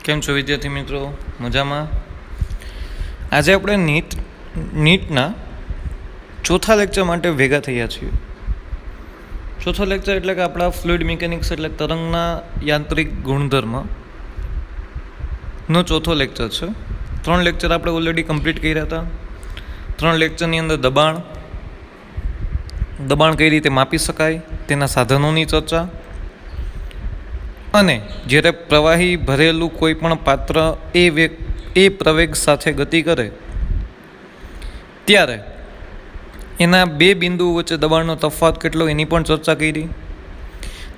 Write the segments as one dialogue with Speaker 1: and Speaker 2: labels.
Speaker 1: કેમ છો વિદ્યાર્થી મિત્રો? મજામાં? આજે આપણે નીટના ચોથા લેક્ચર માટે ભેગા થયા છીએ. ચોથો લેક્ચર એટલે કે આપણા ફ્લુઇડ મિકેનિક્સ એટલે તરંગના યાંત્રિક ગુણધર્મનો ચોથો લેક્ચર છે. 3 લેક્ચર આપણે ઓલરેડી કમ્પ્લીટ કર્યા હતા. 3 લેક્ચરની અંદર દબાણ કઈ રીતે માપી શકાય તેના સાધનોની ચર્ચા, અને જ્યારે પ્રવાહી ભરેલું કોઈ પણ પાત્ર એ પ્રવેગ સાથે ગતિ કરે ત્યારે એના 2 બિંદુઓ વચ્ચે દબાણનો તફાવત કેટલો એની પણ ચર્ચા કરી.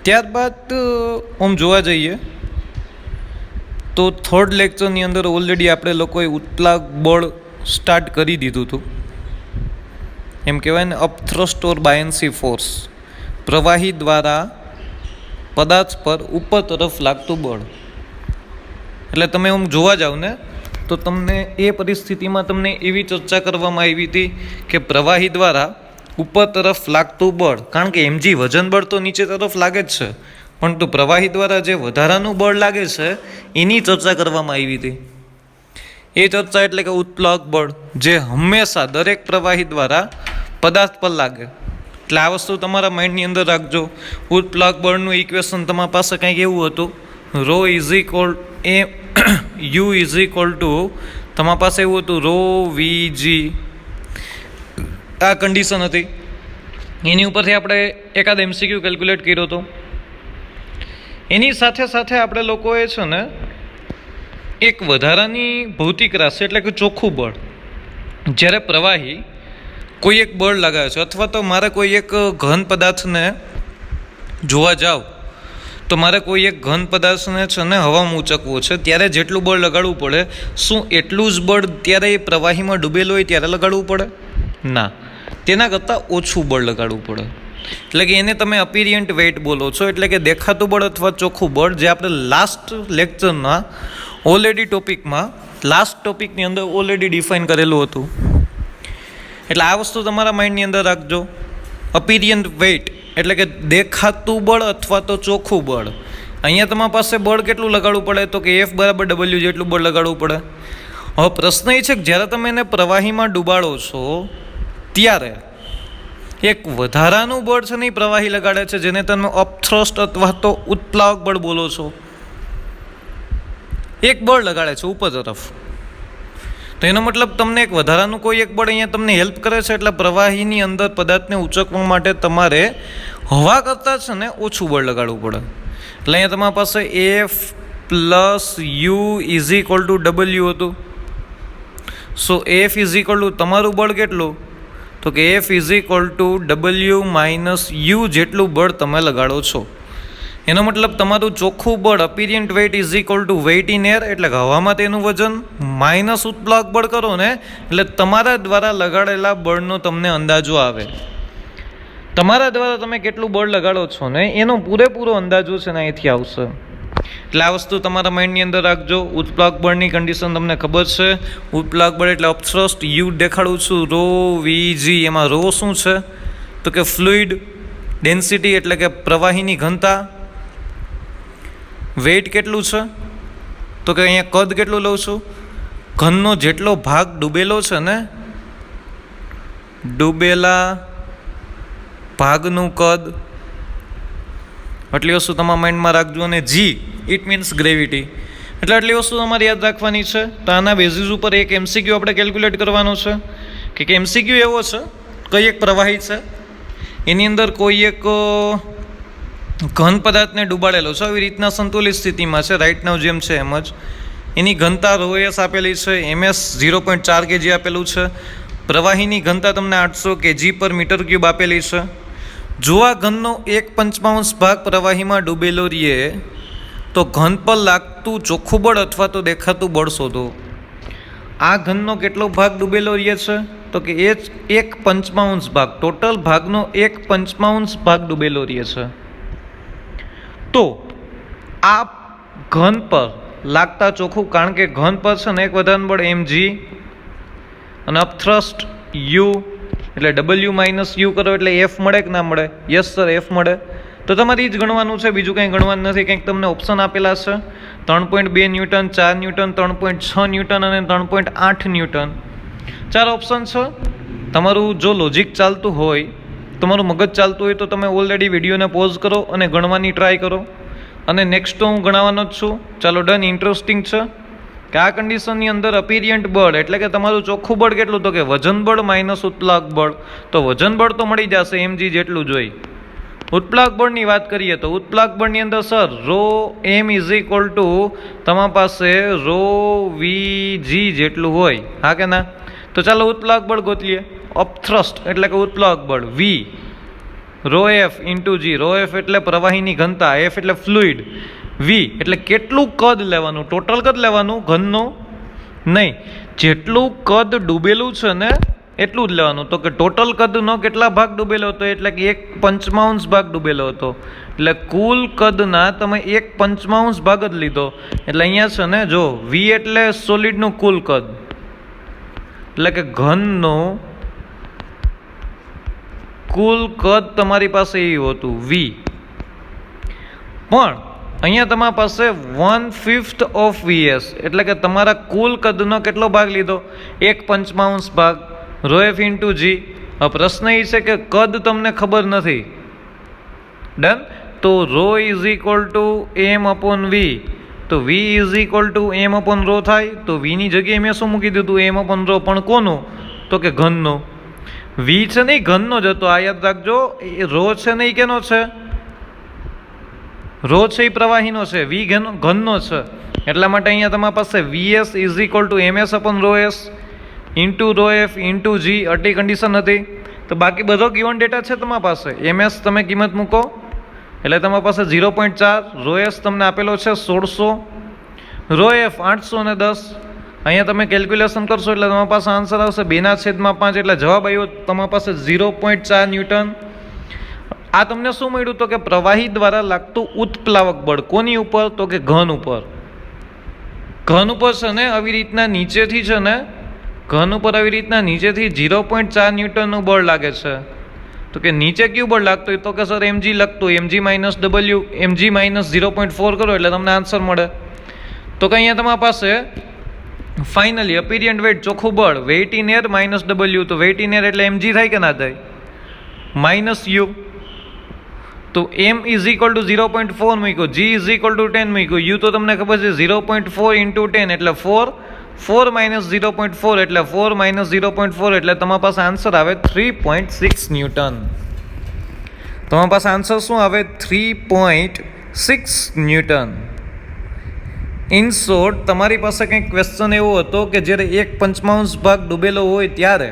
Speaker 1: ત્યારબાદ આમ જોવા જઈએ તો 3rd લેક્ચરની અંદર ઓલરેડી આપણે લોકોએ ઉત્પ્લાક બળ સ્ટાર્ટ કરી દીધું હતું. એમ કહેવાય ને, અપથ્રસ્ટ ઓર બાયન્સી ફોર્સ, પ્રવાહી દ્વારા પદાર્થ પર ઉપર તરફ લાગતું બળ. એટલે તમે આમ જોવા જાવ ને તો તમને એ પરિસ્થિતિમાં તમને એવી ચર્ચા કરવામાં આવી હતી કે પ્રવાહી દ્વારા ઉપર તરફ લાગતું બળ, કારણ કે mg વજન બળ તો નીચે તરફ લાગે જ છે, પરંતુ પ્રવાહી દ્વારા જે વધારાનું બળ લાગે છે એની ચર્ચા કરવામાં આવી હતી. એ ચર્ચા એટલે કે ઉત્પ્લાવક બળ, જે હંમેશા દરેક પ્રવાહી દ્વારા પદાર્થ પર લાગે. એટલે આ વસ્તુ તમારા માઇન્ડની અંદર રાખજો. ઉત્પ્લાવક બળનું ઇક્વેશન તમારી પાસે કંઈક એવું હતું, rho is equal u is equal to, તમારી પાસે એવું હતું રો વીજી. આ કન્ડિશન હતી. એની ઉપરથી આપણે એકાદ MCQ કેલ્ક્યુલેટ કર્યો હતો. એની સાથે સાથે આપણે લોકોએ છે ને એક વધારાની ભૌતિક રાશિ એટલે કે ચોખ્ખું બળ, જ્યારે પ્રવાહી કોઈ એક બળ લગાવે છે, અથવા તો મારે કોઈ એક ઘન પદાર્થને જોવા જાવ તો મારે કોઈ એક ઘન પદાર્થને છે ને હવામાં ઊંચકવો છે, ત્યારે જેટલું બળ લગાડવું પડે, શું એટલું જ બળ ત્યારે એ પ્રવાહીમાં ડૂબેલું હોય ત્યારે લગાડવું પડે? ના, તેના કરતાં ઓછું બળ લગાડવું પડે. એટલે કે એને તમે અપિરિયન્ટ વેઇટ બોલો છો, એટલે કે દેખાતું બળ અથવા ચોખ્ખું બળ, જે આપણે લાસ્ટ લેક્ચરના ઓલરેડી લાસ્ટ ટોપિકની અંદર ઓલરેડી ડિફાઇન કરેલું હતું. એટલે આ વસ્તુ તમારા માઇન્ડની અંદર રાખજો. અપિરિયન્ટ વેઇટ એટલે કે દેખાતું બળ અથવા તો ચોખ્ખું બળ. અહીંયા તમારી પાસે બળ કેટલું લગાડવું પડે? તો કે F બરાબર W જેટલું બળ લગાડવું પડે. હવે પ્રશ્ન એ છે કે જ્યારે તમે એને પ્રવાહીમાં ડૂબાડો છો ત્યારે એક વધારાનું બળ છે ને એ પ્રવાહી લગાડે છે, જેને તમે અપથ્રસ્ટ અથવા તો ઉત્પ્લાવક બળ બોલો છો. એક બળ લગાડે છે ઉપર તરફ, તો એનો મતલબ તમને એક વધારાનું કોઈ એક બળ અહીંયા તમને હેલ્પ કરે છે. એટલે પ્રવાહીની અંદર પદાર્થને ઊંચકવા માટે તમારે હવા કરતાં છે ને ઓછું બળ લગાડવું પડે. એટલે અહીંયા તમારી પાસે F plus you is equal two W હતું. સો F ઇઝ ઇક્વલ ટુ તમારું બળ કેટલું? તો કે F is equal two W minus you જેટલું બળ તમે લગાડો છો. એનો મતલબ તમારું ચોખ્ખું બળ apparent weight is equal to weight in air, એટલે હવામાં તેનું વજન, માઇનસ ઉત્પ્લાવક બળ કરો ને એટલે તમારા દ્વારા લગાડેલા બળનો તમને અંદાજો આવે. તમારા દ્વારા તમે કેટલું બળ લગાડો છો ને એનો પૂરેપૂરો અંદાજો છે ને અહીંથી આવશે. એટલે આ વસ્તુ તમારા માઇન્ડની અંદર રાખજો. ઉત્પ્લાવક બળની કન્ડિશન તમને ખબર છે. ઉત્પ્લાવક બળ એટલે અપથ્રસ્ટ, યુ દેખાડું છું રો વીજી. એમાં રો શું છે? તો કે ફ્લુઇડ ડેન્સિટી એટલે કે પ્રવાહીની ઘનતા. વેઇટ કેટલું છે? તો કે અહીંયા કદ કેટલું લઉં છું? ઘનનો જેટલો ભાગ ડૂબેલો છે ને, ડૂબેલા ભાગનું કદ, આટલી વસ્તુ તમારા માઇન્ડમાં રાખજો. અને જી ઇટ મીન્સ ગ્રેવિટી. એટલે આટલી વસ્તુ તમારે યાદ રાખવાની છે. તો આના બેઝિસ ઉપર એક MCQ આપણે કેલ્ક્યુલેટ કરવાનો છે કે MCQ એવો છે, કઈ એક પ્રવાહી છે, એની અંદર કોઈ એક ઘન પદાર્થને ડૂબાડેલો છે, આવી રીતના સંતુલિત સ્થિતિમાં છે, રાઇટ નાવ જેમ છે એમ જ. એની ઘનતા ρs આપેલી છે, MS 0.4 kg આપેલું છે. પ્રવાહીની ઘનતા તમને 800 kg/m³ આપેલી છે. જો આ ઘનનો 1/5 ભાગ પ્રવાહીમાં ડૂબેલો રહીએ તો ઘન પર લાગતું ચોખ્ખું બળ અથવા તો દેખાતું બળ શોધો. આ ઘનનો કેટલો ભાગ ડૂબેલો રહે છે? તો કે 1/5 ભાગ, ટોટલ ભાગનો 1/5 ભાગ ડૂબેલો રહે છે. તો આ ઘન પર લાગતા ચોખ્ખું, કારણ કે ઘન પર છે ને એક વધારાનું બળ mg અને અપથ્રસ્ટ u, એટલે W માઇનસ યુ કરો એટલે F મળે કે ના મળે? યસ સર, F મળે. તો તમારે એ જ ગણવાનું છે, બીજું કંઈ ગણવાનું નથી. કંઈક તમને ઓપ્શન આપેલા છે 3.2 ન્યૂટન, 4 ન્યૂટન, 3.6 ન્યૂટન અને 3.8 ન્યૂટન. 4 ઓપ્શન છે. તમારું જો લોજિક ચાલતું હોય, તમારું મગજ ચાલતું હોય તો તમે ઓલરેડી વિડીયોને પોઝ કરો અને ગણવાની ટ્રાય કરો. અને નેક્સ્ટ તો હું ગણાવવાનો જ છું. ચાલો ડન. ઇન્ટરેસ્ટિંગ છે કે આ કન્ડિશનની અંદર અપિરિયન્ટ બળ એટલે કે તમારું ચોખ્ખું બળ કેટલું, તો કે વજન બળ માઇનસ ઉત્પ્લાવક બળ. તો વજન બળ તો મળી જશે mg જેટલું જોઈ. ઉત્પ્લાવક બળની વાત કરીએ તો ઉત્પ્લાવક બળની અંદર sir rho M is equal to તમારી પાસે રો વીજી જેટલું હોય, હા કે ના? તો ચાલો ઉત્પ્લાવક બળ ગોતીએ. અપથ્રસ્ટ એટલે કે ઉત્પ્લાવક બળ વી row F into G. Rho F એટલે પ્રવાહીની ઘનતા, એફ એટલે ફ્લુઇડ, વી એટલે કેટલું કદ લેવાનું, ટોટલ કદ લેવાનું, ઘનનું નહીં. જેટલું કદ ડૂબેલું છે ને એટલું જ લેવાનું. તો કે ટોટલ કદનો કેટલા ભાગ ડૂબેલો હતો, એટલે કે 1/5 ભાગ ડૂબેલો હતો. એટલે કુલ કદના તમે 1/5 ભાગ જ લીધો. એટલે અહીંયા છે ને જો વી એટલે સોલિડનું કુલ કદ, એટલે કે ઘનનું કુલ કદ તમારી પાસે એવું હતું વી. પણ અહીંયા તમારી પાસે 1/5 ઓફ વીએસ એટલે કે તમારા કુલ કદનો કેટલો ભાગ લીધો, 1/5 ભાગ. રો એફ ઇન્ટુ જી. હવે પ્રશ્ન એ છે કે કદ તમને ખબર નથી. ડન. તો rho is equal to M upon V. તો V is equal to M upon rho થાય. તો વીની જગ્યાએ મેં શું મૂકી દીધું, એમ અપોન રો. પણ કોનું, તો કે ઘનનું. વી છે નહીં ઘનનો જ હતો, આ યાદ રાખજો. રો છે નહીં કેનો છે, રો છે એ પ્રવાહીનો છે, વી ઘનનો છે. એટલા માટે અહીંયા તમારી પાસે VS is equal to MS upon rho S into rho F into G. અટી કન્ડિશન હતી. તો બાકી બધો ગિવન ડેટા છે તમારી પાસે. એમએસ તમે કિંમત મૂકો એટલે તમારી પાસે 0.4. રો એસ તમને આપેલો છે 1600, રો એફ 810. અહીંયા તમે કેલ્ક્યુલેશન કરશો એટલે તમારી પાસે આન્સર આવશે 2/5. એટલે જવાબ આવ્યો તમારી પાસે 0.4 ન્યૂટન. આ તમને શું મળ્યું, તો કે પ્રવાહી દ્વારા લાગતું ઉત્પ્લાવક બળ. કોની ઉપર, તો કે ઘન ઉપર. ઘન ઉપર છે ને આવી રીતના નીચેથી છે ને, ઘન ઉપર આવી રીતના નીચેથી 0.4 ન્યૂટનનું બળ લાગે છે. તો કે નીચે કયું બળ લાગતું હોય, તો કે sir mg લખતું, mg minus W, mg minus 0.4 કરો એટલે તમને આન્સર મળે. તો કે અહીંયા તમારી પાસે ફાઇનલી અપિરિયન્ટ વેઇટ ચોખ્ખું બળ weight in air minus W. તો વેઇટ ઇન એર એટલે mg થાય કે ના થાય, માઇનસ યુ. તો m ઇઝ ઇક્વલ ટુ 0.4 મૂક્યો, g ઇઝ ઇક્વલ ટુ 10 મૂક્યો, u તો તમને ખબર છે 0.4 ઇન્ટુ 10 એટલે 4, 4 માઇનસ 0.4 એટલે 4 માઇનસ 0.4 એટલે તમારી પાસે આન્સર આવે 3.6 ન્યૂટન. તમારી પાસે આન્સર શું આવે, 3.6 ન્યૂટન. ઇન શોર્ટ તમારી પાસે કંઈક ક્વેશ્ચન એવો હતો કે જ્યારે 1/5 ભાગ ડૂબેલો હોય ત્યારે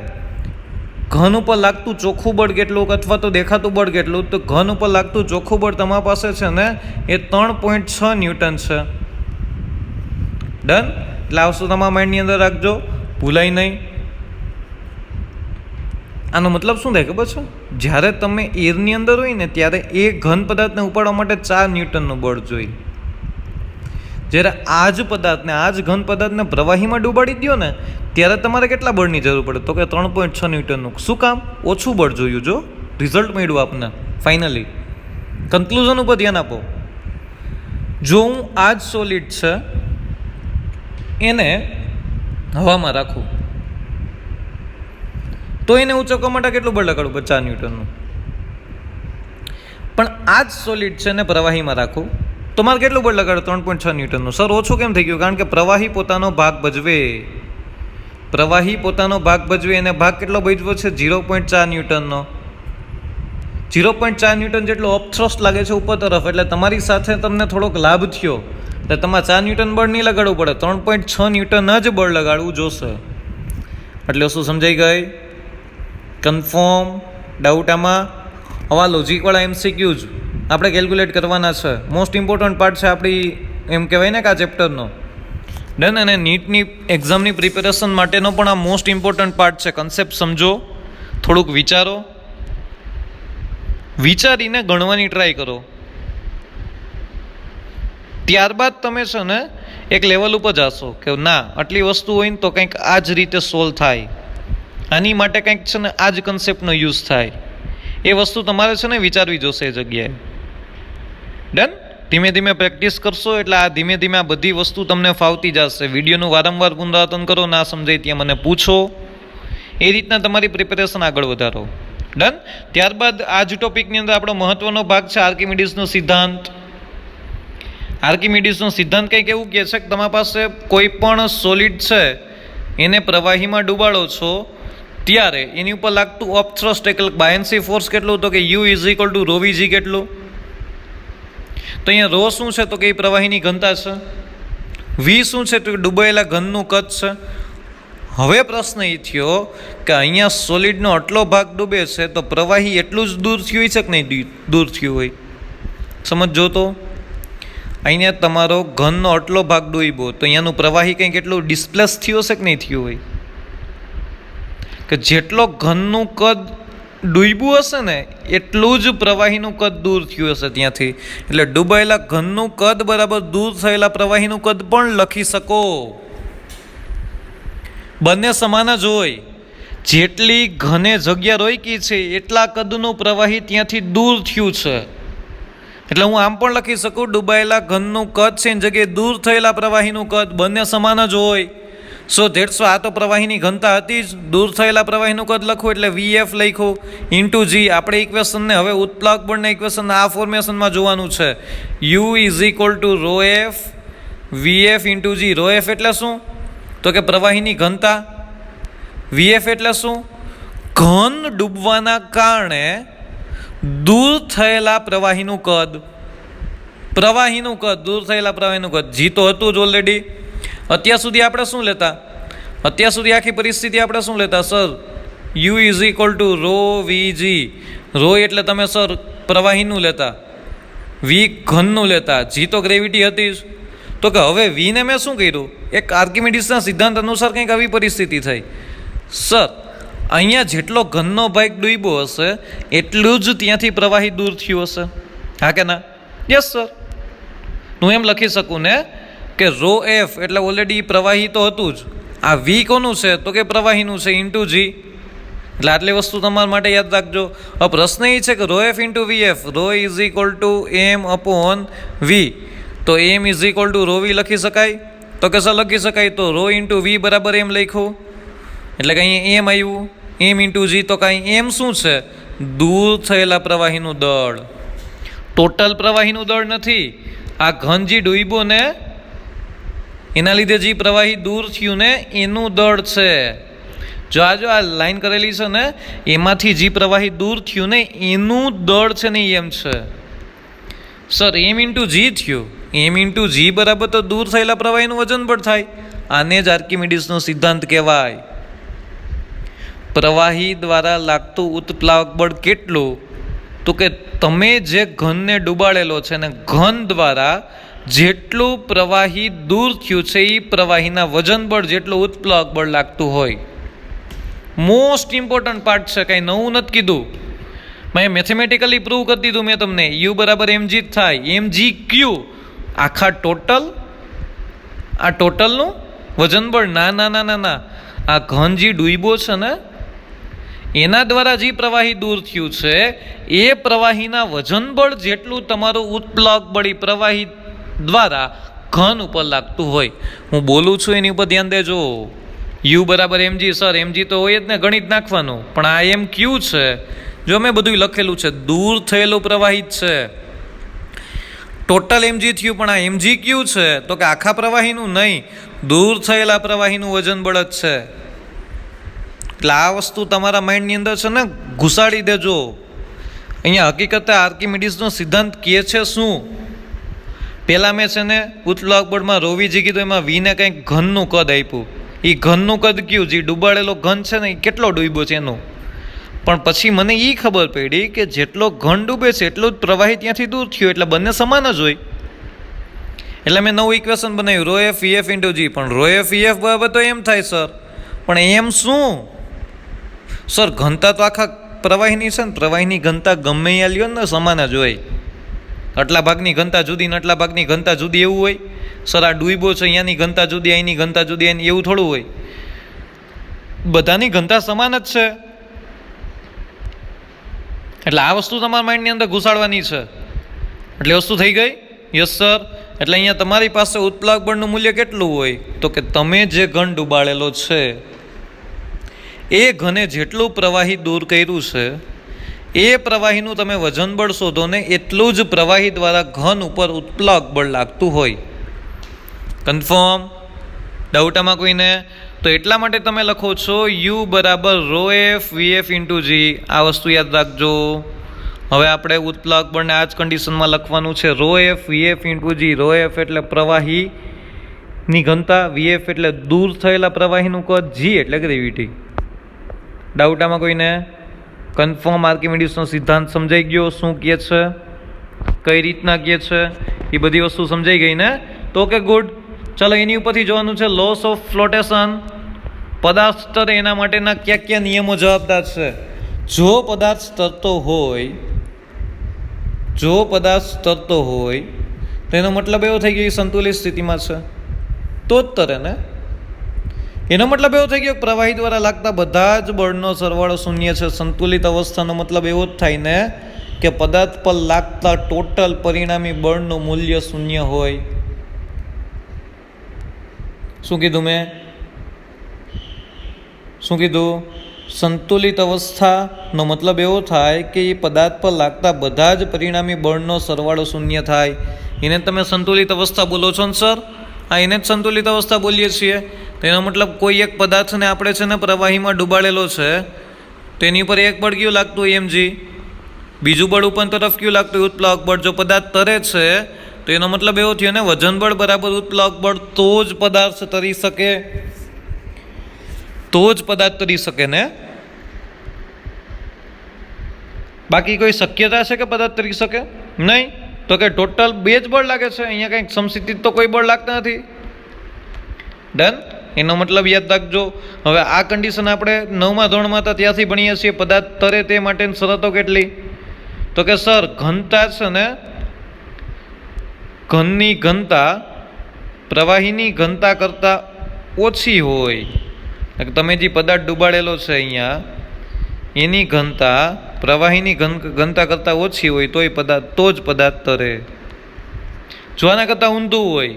Speaker 1: ઘન ઉપર લાગતું ચોખ્ખું બળ કેટલું અથવા તો દેખાતું બળ કેટલું. તો ઘન ઉપર લાગતું ચોખ્ખું બળ તમારી પાસે છે ને એ 3.6 ન્યૂટન છે. ડન. એટલે આ વસ્તુ તમારા માઇન્ડની અંદર રાખજો, ભૂલાય નહીં. આનો મતલબ શું થાય ખબર છે, જ્યારે તમે એરની અંદર હોય ને ત્યારે એ ઘન પદાર્થને ઉપાડવા માટે 4 ન્યૂટનનું બળ જોઈએ. જ્યારે આ જ પદાર્થને, આ જ ઘન પદાર્થને પ્રવાહીમાં ડૂબાડી દો ને ત્યારે તમારે કેટલા બળની જરૂર પડે, તો કે 3.6 ન્યૂટનનું. શું કામ, ઓછું બળ જોયું. જો રિઝલ્ટ મળ્યું આપને ફાઇનલી. કન્ક્લુઝન ઉપર ધ્યાન આપો. જો હું આ જ સોલિડ છે એને હવામાં રાખું તો એને ઊંચકવા માટે કેટલું બળ લગાડું, 50 ન્યૂટનનું. પણ આ જ સોલિડ છે ને પ્રવાહીમાં રાખું તો મારે કેટલું બળ લગાડો, 3.6 ન્યૂટનનું. સર ઓછું કેમ થઈ ગયું, કારણ કે પ્રવાહી પોતાનો ભાગ ભજવે. પ્રવાહી પોતાનો ભાગ ભજવે, એને ભાગ કેટલો ભજવો છે, 0.4 ન્યૂટનનો. 0.4 ન્યૂટન જેટલો અપથ્રસ્ટ લાગે છે ઉપર તરફ. એટલે તમારી સાથે તમને થોડોક લાભ થયો. એટલે તમારે 4 ન્યૂટન બળ નહીં લગાડવું પડે, 3.6 ન્યૂટન જ બળ લગાડવું જોશે. એટલે શું સમજાઈ ગઈ, કન્ફર્મ? ડાઉટ આમાં? આવા લોજિકવાળા MCQs આપણે કેલ્ક્યુલેટ કરવાના છે. મોસ્ટ ઇમ્પોર્ટન્ટ પાર્ટ છે આપણી, એમ કહેવાય ને કે આ ચેપ્ટરનો. ડન. અને નીટની એક્ઝામની પ્રિપેરેશન માટેનો પણ આ મોસ્ટ ઇમ્પોર્ટન્ટ પાર્ટ છે. કન્સેપ્ટ સમજો, થોડુંક વિચારો, વિચારીને ગણવાની ટ્રાય કરો. ત્યારબાદ તમે છે ને એક લેવલ ઉપર જશો કે ના આટલી વસ્તુ હોય ને તો કંઈક આ જ રીતે સોલ્વ થાય, આની માટે કંઈક છે ને આ જ કન્સેપ્ટનો યુઝ થાય. એ વસ્તુ તમારે છે ને વિચારવી જોશે એ જગ્યાએ. ડન. ધીમે ધીમે પ્રેક્ટિસ કરશો એટલે આ ધીમે ધીમે આ બધી વસ્તુ તમને ફાવતી જશે. વિડીયોનું વારંવાર પુનરાવર્તન કરો, ના સમજાય ત્યાં મને પૂછો. એ રીતના તમારી પ્રિપેરેશન આગળ વધારો. ડન. ત્યારબાદ આ જ ટોપિકની અંદર આપણો મહત્વનો ભાગ છે આર્કિમિડીઝનો સિદ્ધાંત. આર્કિમિડીઝનો સિદ્ધાંત કંઈક એવું કહે છે કે તમારી પાસે કોઈ પણ સોલિડ છે એને પ્રવાહીમાં ડૂબાડો છો ત્યારે એની ઉપર લાગતું અપથ્રસ્ટ એટલે બાયન્સી ફોર્સ કેટલું, તો કે U is equal to rho VG કેટલું. તો અહીંયા રો શું છે, તો કે એ પ્રવાહીની ઘનતા છે. વી શું છે, તો કે ડૂબાયેલા ઘનનું કદ છે. હવે પ્રશ્ન એ થયો કે અહીંયા સોલિડનો આટલો ભાગ ડૂબે છે તો પ્રવાહી એટલું જ દૂર થયું હોય છે કે નહીં દૂર થયું હોય. સમજો તો અહીંયા તમારો ઘનનો આટલો ભાગ ડૂબ્યો તો અહીંયાનું પ્રવાહી કંઈક એટલું ડિસ્પ્લેસ થયું હશે કે નહીં થયું હોય. કે જેટલો ઘનનું કદ ડૂબ્યું હશે ને એટલું જ પ્રવાહીનું કદ દૂર થયું હશે ત્યાંથી. એટલે ડૂબાયેલા ઘનનું કદ બરાબર દૂર થયેલા પ્રવાહીનું કદ પણ લખી શકો. બંને સમાન જ હોય. જેટલી ઘને જગ્યા રોકી છે એટલા કદનું પ્રવાહી ત્યાંથી દૂર થયું છે. એટલે હું આમ પણ લખી શકું ડૂબાયેલા ઘનનું કદ છે એની જગ્યાએ દૂર થયેલા પ્રવાહીનું કદ બંને સમાન જ હોય. સો ધેટ્સ આ તો પ્રવાહીની ઘનતા હતી જ, દૂર થયેલા પ્રવાહીનું કદ લખવું એટલે વીએફ લખ્યું ઇન્ટુ જી. આપણે ઇક્વેશનને હવે ઉત્પ્લાવક બળના ઇક્વેશનને આ ફોર્મેશનમાં જોવાનું છે. U is equal to rho F VF into G. Rho F એટલે શું, તો કે પ્રવાહીની ઘનતા. વીએફ એટલે શું, ઘન ડૂબવાના કારણે દૂર થયેલા પ્રવાહીનું કદ. પ્રવાહીનું કદ, દૂર થયેલા પ્રવાહીનું કદ. જી તો હતું જ ઓલરેડી. અત્યાર સુધી આપણે શું લેતા, અત્યાર સુધી આખી પરિસ્થિતિ આપણે શું લેતા, sir U is equal to rho V G. Rho એટલે તમે સર પ્રવાહીનું લેતા, વી ઘનનું લેતા, જી તો ગ્રેવિટી હતી જ. તો કે હવે વીને મેં શું કર્યું, એક આર્કિમિડીઝના સિદ્ધાંત અનુસાર કંઈક આવી પરિસ્થિતિ થઈ. સર અહીંયા જેટલો ઘનનો ભાગ ડૂબ્યો હશે એટલું જ ત્યાંથી પ્રવાહી દૂર થયું હશે. હા કે ના? Yes sir. હું એમ લખી શકું ને કે રો એફ એટલે ઓલરેડી પ્રવાહી તો હતું જ. આ વી કોનું છે, તો કે પ્રવાહીનું છે ઇન્ટુ જી. એટલે આટલી વસ્તુ તમારા માટે યાદ રાખજો. હવે પ્રશ્ન એ છે કે rho F into V F, rho is equal to M upon V. તો M is equal to rho V લખી શકાય, તો કે સર લખી શકાય. તો રો ઇન્ટુ વી બરાબર એમ લખ્યું એટલે કે અહીંયા એમ આવ્યું, એમ ઇન્ટુ જી. તો કાંઈ એમ શું છે, દૂર થયેલા પ્રવાહીનું દળ. ટોટલ પ્રવાહીનું દળ નથી, આ ઘન જે ડૂબ્યો ને એના લીધે જે પ્રવાહી દૂર થયું ને એનું દળ છે. જો આ લાઈન કરેલી છે ને એમાંથી જે પ્રવાહી દૂર થયું ને એનું દળ છે ને એમ છે. સર એમ ઇન્ટુ જી થયું, એમ ઇન્ટુ જી બરાબર તો દૂર થયેલા પ્રવાહીનું વજન બળ થાય. આને જ આર્કિમિડીઝનો સિદ્ધાંત કહેવાય. પ્રવાહી દ્વારા લાગતું ઉત્પ્લાવક બળ કેટલું, તો કે તમે જે ઘનને ડૂબાડેલો છે ને ઘન દ્વારા જેટલું પ્રવાહી દૂર થયું છે એ પ્રવાહીના વજન બળ જેટલું ઉત્પ્લાવક બળ લાગતું હોય. મોસ્ટ ઇમ્પોર્ટન્ટ પાર્ટ છે, કાંઈ નવું નથી કીધું. મેં મેથેમેટિકલી પ્રૂવ કરી દીધું મેં તમને. યુ બરાબર એમજી જ થાય. એમજી ક્યુ આખા ટોટલ, આ ટોટલનું વજન બળ. ના ના ના ના ના, આ ઘન જે ડૂબ્યો છે ને એના દ્વારા જે પ્રવાહી દૂર થયું છે એ પ્રવાહીના વજન બળ જેટલું તમારું ઉત્પ્લાવક બળ પ્રવાહી દ્વારા ઘન ઉપર લાગતું હોય. હું બોલું છું એની ઉપર ધ્યાન દેજો. યુ બરાબર એમજી. સર એમજી તો હોય જ ને, ગણિત નાખવાનું. પણ આ એમ ક્યુ છે, જો મેં બધું લખેલું છે, દૂર થયેલું પ્રવાહી જ છે. ટોટલ એમજી થયું પણ આ એમજી ક્યુ છે, તો કે આખા પ્રવાહીનું નહીં, દૂર થયેલા પ્રવાહીનું વજન બળ જ છે. એટલે આ વસ્તુ તમારા માઇન્ડની અંદર છે ને ઘુસાડી દેજો. અહીંયા હકીકતે આર્કિમિડીઝનો સિદ્ધાંત કહે છે શું, પહેલાં મેં છે ને ઉત્પ્લાવક બળમાં રોવીજી કીધું, એમાં વીને કંઈક ઘનનું કદ આપ્યું. એ ઘનનું કદ કયું, જે ડૂબાડેલો ઘન છે ને એ કેટલો ડૂબ્યો છે એનું. પણ પછી મને એ ખબર પડી કે જેટલો ઘન ડૂબે છે એટલું જ પ્રવાહી ત્યાંથી દૂર થયું, એટલે બંને સમાન જ હોય. એટલે મેં નવું ઇક્વેશન બનાવ્યું, રો એફ વીએફ ઇન્ટુ જી. પણ રો એફ વીએફ બરાબર તો એમ થાય સર, પણ એમ શું સર, ઘનતા તો આખા પ્રવાહીની છે ને, પ્રવાહીની ઘનતા ગમે ત્યાં લ્યો ને સમાન જ હોય. આટલા ભાગની ઘનતા જુદી ને આટલા ભાગની ઘનતા જુદી એવું હોય? સર આ ડૂબ્યો છે અહીંયાની ઘનતા જુદી, અહીંની ઘનતા જુદી, અહીંની, એવું થોડું હોય. બધાની ઘનતા સમાન જ છે. એટલે આ વસ્તુ તમારા માઇન્ડની અંદર ઘુસાડવાની છે. એટલે વસ્તુ થઈ ગઈ. Yes sir. એટલે અહીંયા તમારી પાસે ઉત્પ્લાવક બળનું મૂલ્ય કેટલું હોય તો કે તમે જે ઘન ડૂબાડેલો છે એ ઘને જેટલું પ્રવાહી દૂર કર્યું છે એ પ્રવાહીનું તમે વજન બળ શોધો ને એટલું જ પ્રવાહી દ્વારા ઘન ઉપર ઉત્પ્લાવક બળ લાગતું હોય. કન્ફર્મ? ડાઉટ આમાં કોઈને? તો એટલા માટે તમે લખો છો યુ બરાબર રો એફ વીએફ ઇન્ટુ જી. આ વસ્તુ યાદ રાખજો. હવે આપણે ઉત્પ્લાવક બળને આ જ કન્ડિશનમાં લખવાનું છે row F VF into G. Rho F એટલે પ્રવાહીની ઘનતા, વીએફ એટલે દૂર થયેલા પ્રવાહીનું કદ, જી એટલે ગ્રેવિટી. ડાઉટ આમાં કોઈને? કન્ફર્મ? આર્કિમિડીઝનો સિદ્ધાંત સમજાઈ ગયો? શું કહે છે, કઈ રીતના કહે છે, એ બધી વસ્તુ સમજાઈ ગઈ ને? તો કે ગુડ. ચાલો એની ઉપરથી જોવાનું છે લોસ ઓફ ફ્લોટેશન. પદાર્થ તરે એના માટેના કયા કયા નિયમો જવાબદાર છે? જો પદાર્થ તરતો હોય તો એનો મતલબ એવો થઈ ગયો સંતુલિત સ્થિતિમાં છે તો જ તરે ને. એનો મતલબ એવો થઈ ગયો પ્રવાહી દ્વારા લાગતા બધા જ બળનો સરવાળો શૂન્ય છે. સંતુલિત અવસ્થાનો મતલબ એવો જ થાય ને કે પદાર્થ પર લાગતા ટોટલ પરિણામી બળનું મૂલ્ય શૂન્ય હોય. શું કીધું મેં? શું કીધું? સંતુલિત અવસ્થાનો મતલબ એવો થાય કે એ પદાર્થ પર લાગતા બધા જ પરિણામી બળનો સરવાળો શૂન્ય થાય. એને તમે સંતુલિત અવસ્થા બોલો છો ને સર? હા, એને જ સંતુલિત અવસ્થા બોલીએ છીએ. તો એનો મતલબ કોઈ એક પદાર્થને આપણે છે ને પ્રવાહીમાં ડૂબાડેલો છે તો એની ઉપર એક બળ કયું લાગતું હોય mg, બીજું બળ ઉપર તરફ કયું લાગતું હોય ઉત્પ્લાવક બળ. જો પદાર્થ તરે છે તો એનો મતલબ એવો થયો ને વજન બળ બરાબર ઉત્પ્લાવક બળ, તો જ પદાર્થ તરી શકે, તો જ પદાર્થ તરી શકે ને. બાકી કોઈ શક્યતા છે કે પદાર્થ તરી શકે? નહીં. તો કે ટોટલ બે જ બળ લાગે છે. અહીંયા કંઈક સમસ્થિતિ તો કોઈ બળ લાગતા નથી. ડન? એનો મતલબ યાદ રાખજો. હવે આ કન્ડિશન આપણે 9મા ધોરણમાં હતા ત્યાંથી ભણીએ છીએ. પદાર્થ તરે તે માટેની શરતો કેટલી? તો કે સર ઘનતા છે ને, ઘનની ઘનતા પ્રવાહીની ઘનતા કરતાં ઓછી હોય. તમે જે પદાર્થ ડૂબાડેલો છે અહીંયા એની ઘનતા પ્રવાહીની ઘનતા કરતાં ઓછી હોય તો જ પદાર્થ તરે. જો આના કરતાં ઊંધું હોય,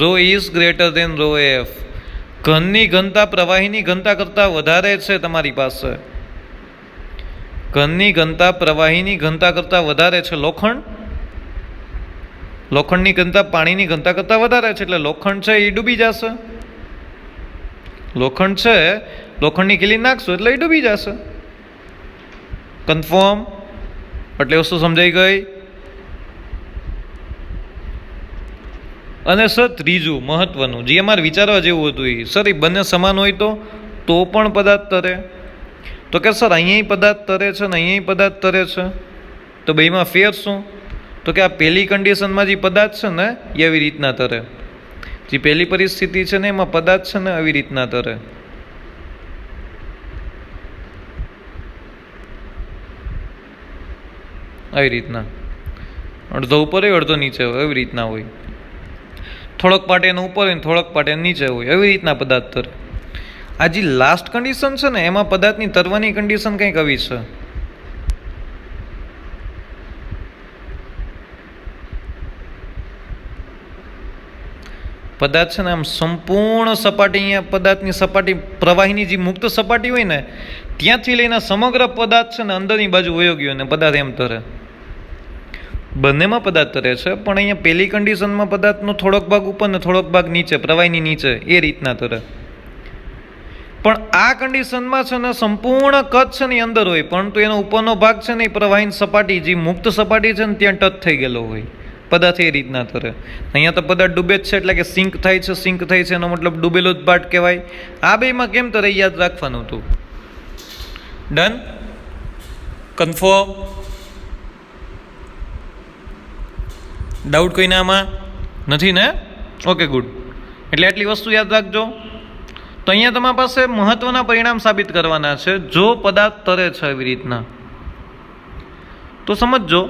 Speaker 1: rho is greater than rho F, ઘનની ઘનતા પ્રવાહીની ઘનતા કરતાં વધારે છે તમારી પાસે, ઘનની ઘનતા પ્રવાહીની ઘનતા કરતાં વધારે છે. લોખંડની ઘનતા પાણીની ઘનતા કરતાં વધારે છે એટલે લોખંડ છે એ ડૂબી જશે. લોખંડ છે, લોખંડની ખીલી નાખશો એટલે એ ડૂબી જશે. કન્ફર્મ? એટલે વસ્તુ સમજાઈ ગઈ. અને સર ત્રીજું મહત્વનું જે અમારે વિચારવા જેવું હતું એ સર એ બંને સમાન હોય તો પણ પદાર્થ તરે. તો કે સર અહીંયા પદાર્થ તરે છે ને અહીંયા પદાર્થ તરે છે તો બેમાં ફેર શું? તો કે આ પહેલી કન્ડિશનમાં જે પદાર્થ છે ને એ આવી રીતના તરે, જે પહેલી પરિસ્થિતિ છે ને એમાં પદાર્થ છે ને આવી રીતના તરે. આવી રીતના અડધો ઉપર હોય અડધો નીચે હોય, એવી રીતના હોય. થોડોક પાર્ટ એનો ઉપર હોય થોડોક પાર્ટ એનો નીચે હોય, એવી રીતના પદાર્થ તરે. આ જે લાસ્ટ કન્ડિશન છે ને એમાં પદાર્થની તરવાની કન્ડિશન કંઈક આવી છે. પદાર્થ છે ને આમ સંપૂર્ણ સપાટી, અહીંયા પદાર્થની સપાટી પ્રવાહીની જે મુક્ત સપાટી હોય ને ત્યાંથી લઈને સમગ્ર પદાર્થ છે ને અંદરની બાજુ વયો ગયો ને પદાર્થ એમ તરે. બંનેમાં પદાર્થ તરે છે પણ અહીંયા પહેલી કન્ડિશનમાં પદાર્થનો થોડોક ભાગ ઉપર ને થોડોક ભાગ નીચે, પ્રવાહીની નીચે, એ રીતના તરે. પણ આ કન્ડિશનમાં છે ને સંપૂર્ણ કદ છે ને અંદર હોય પરંતુ એનો ઉપરનો ભાગ છે ને એ પ્રવાહીની સપાટી જે મુક્ત સપાટી છે ને ત્યાં ટચ થઈ ગયેલો હોય. પદાર્થ એ રીતના તરે. અહીંયા તો પદાર્થ ડૂબે જ છે એટલે કે સિંક થાય છે, સિંક થાય છે એનો મતલબ ડૂબેલો જ પાર્ટ કહેવાય. આ બેમાં કેમ તરે યાદ રાખવાનું હતું. ડન? કન્ફર્મ? ડાઉટ કોઈને આમાં નથી ને? Okay good. એટલે આટલી વસ્તુ યાદ રાખજો. તો અહીંયા તમારી પાસે મહત્વના પરિણામ સાબિત કરવાના છે. જો પદાર્થ તરે છે એવી રીતના તો સમજજો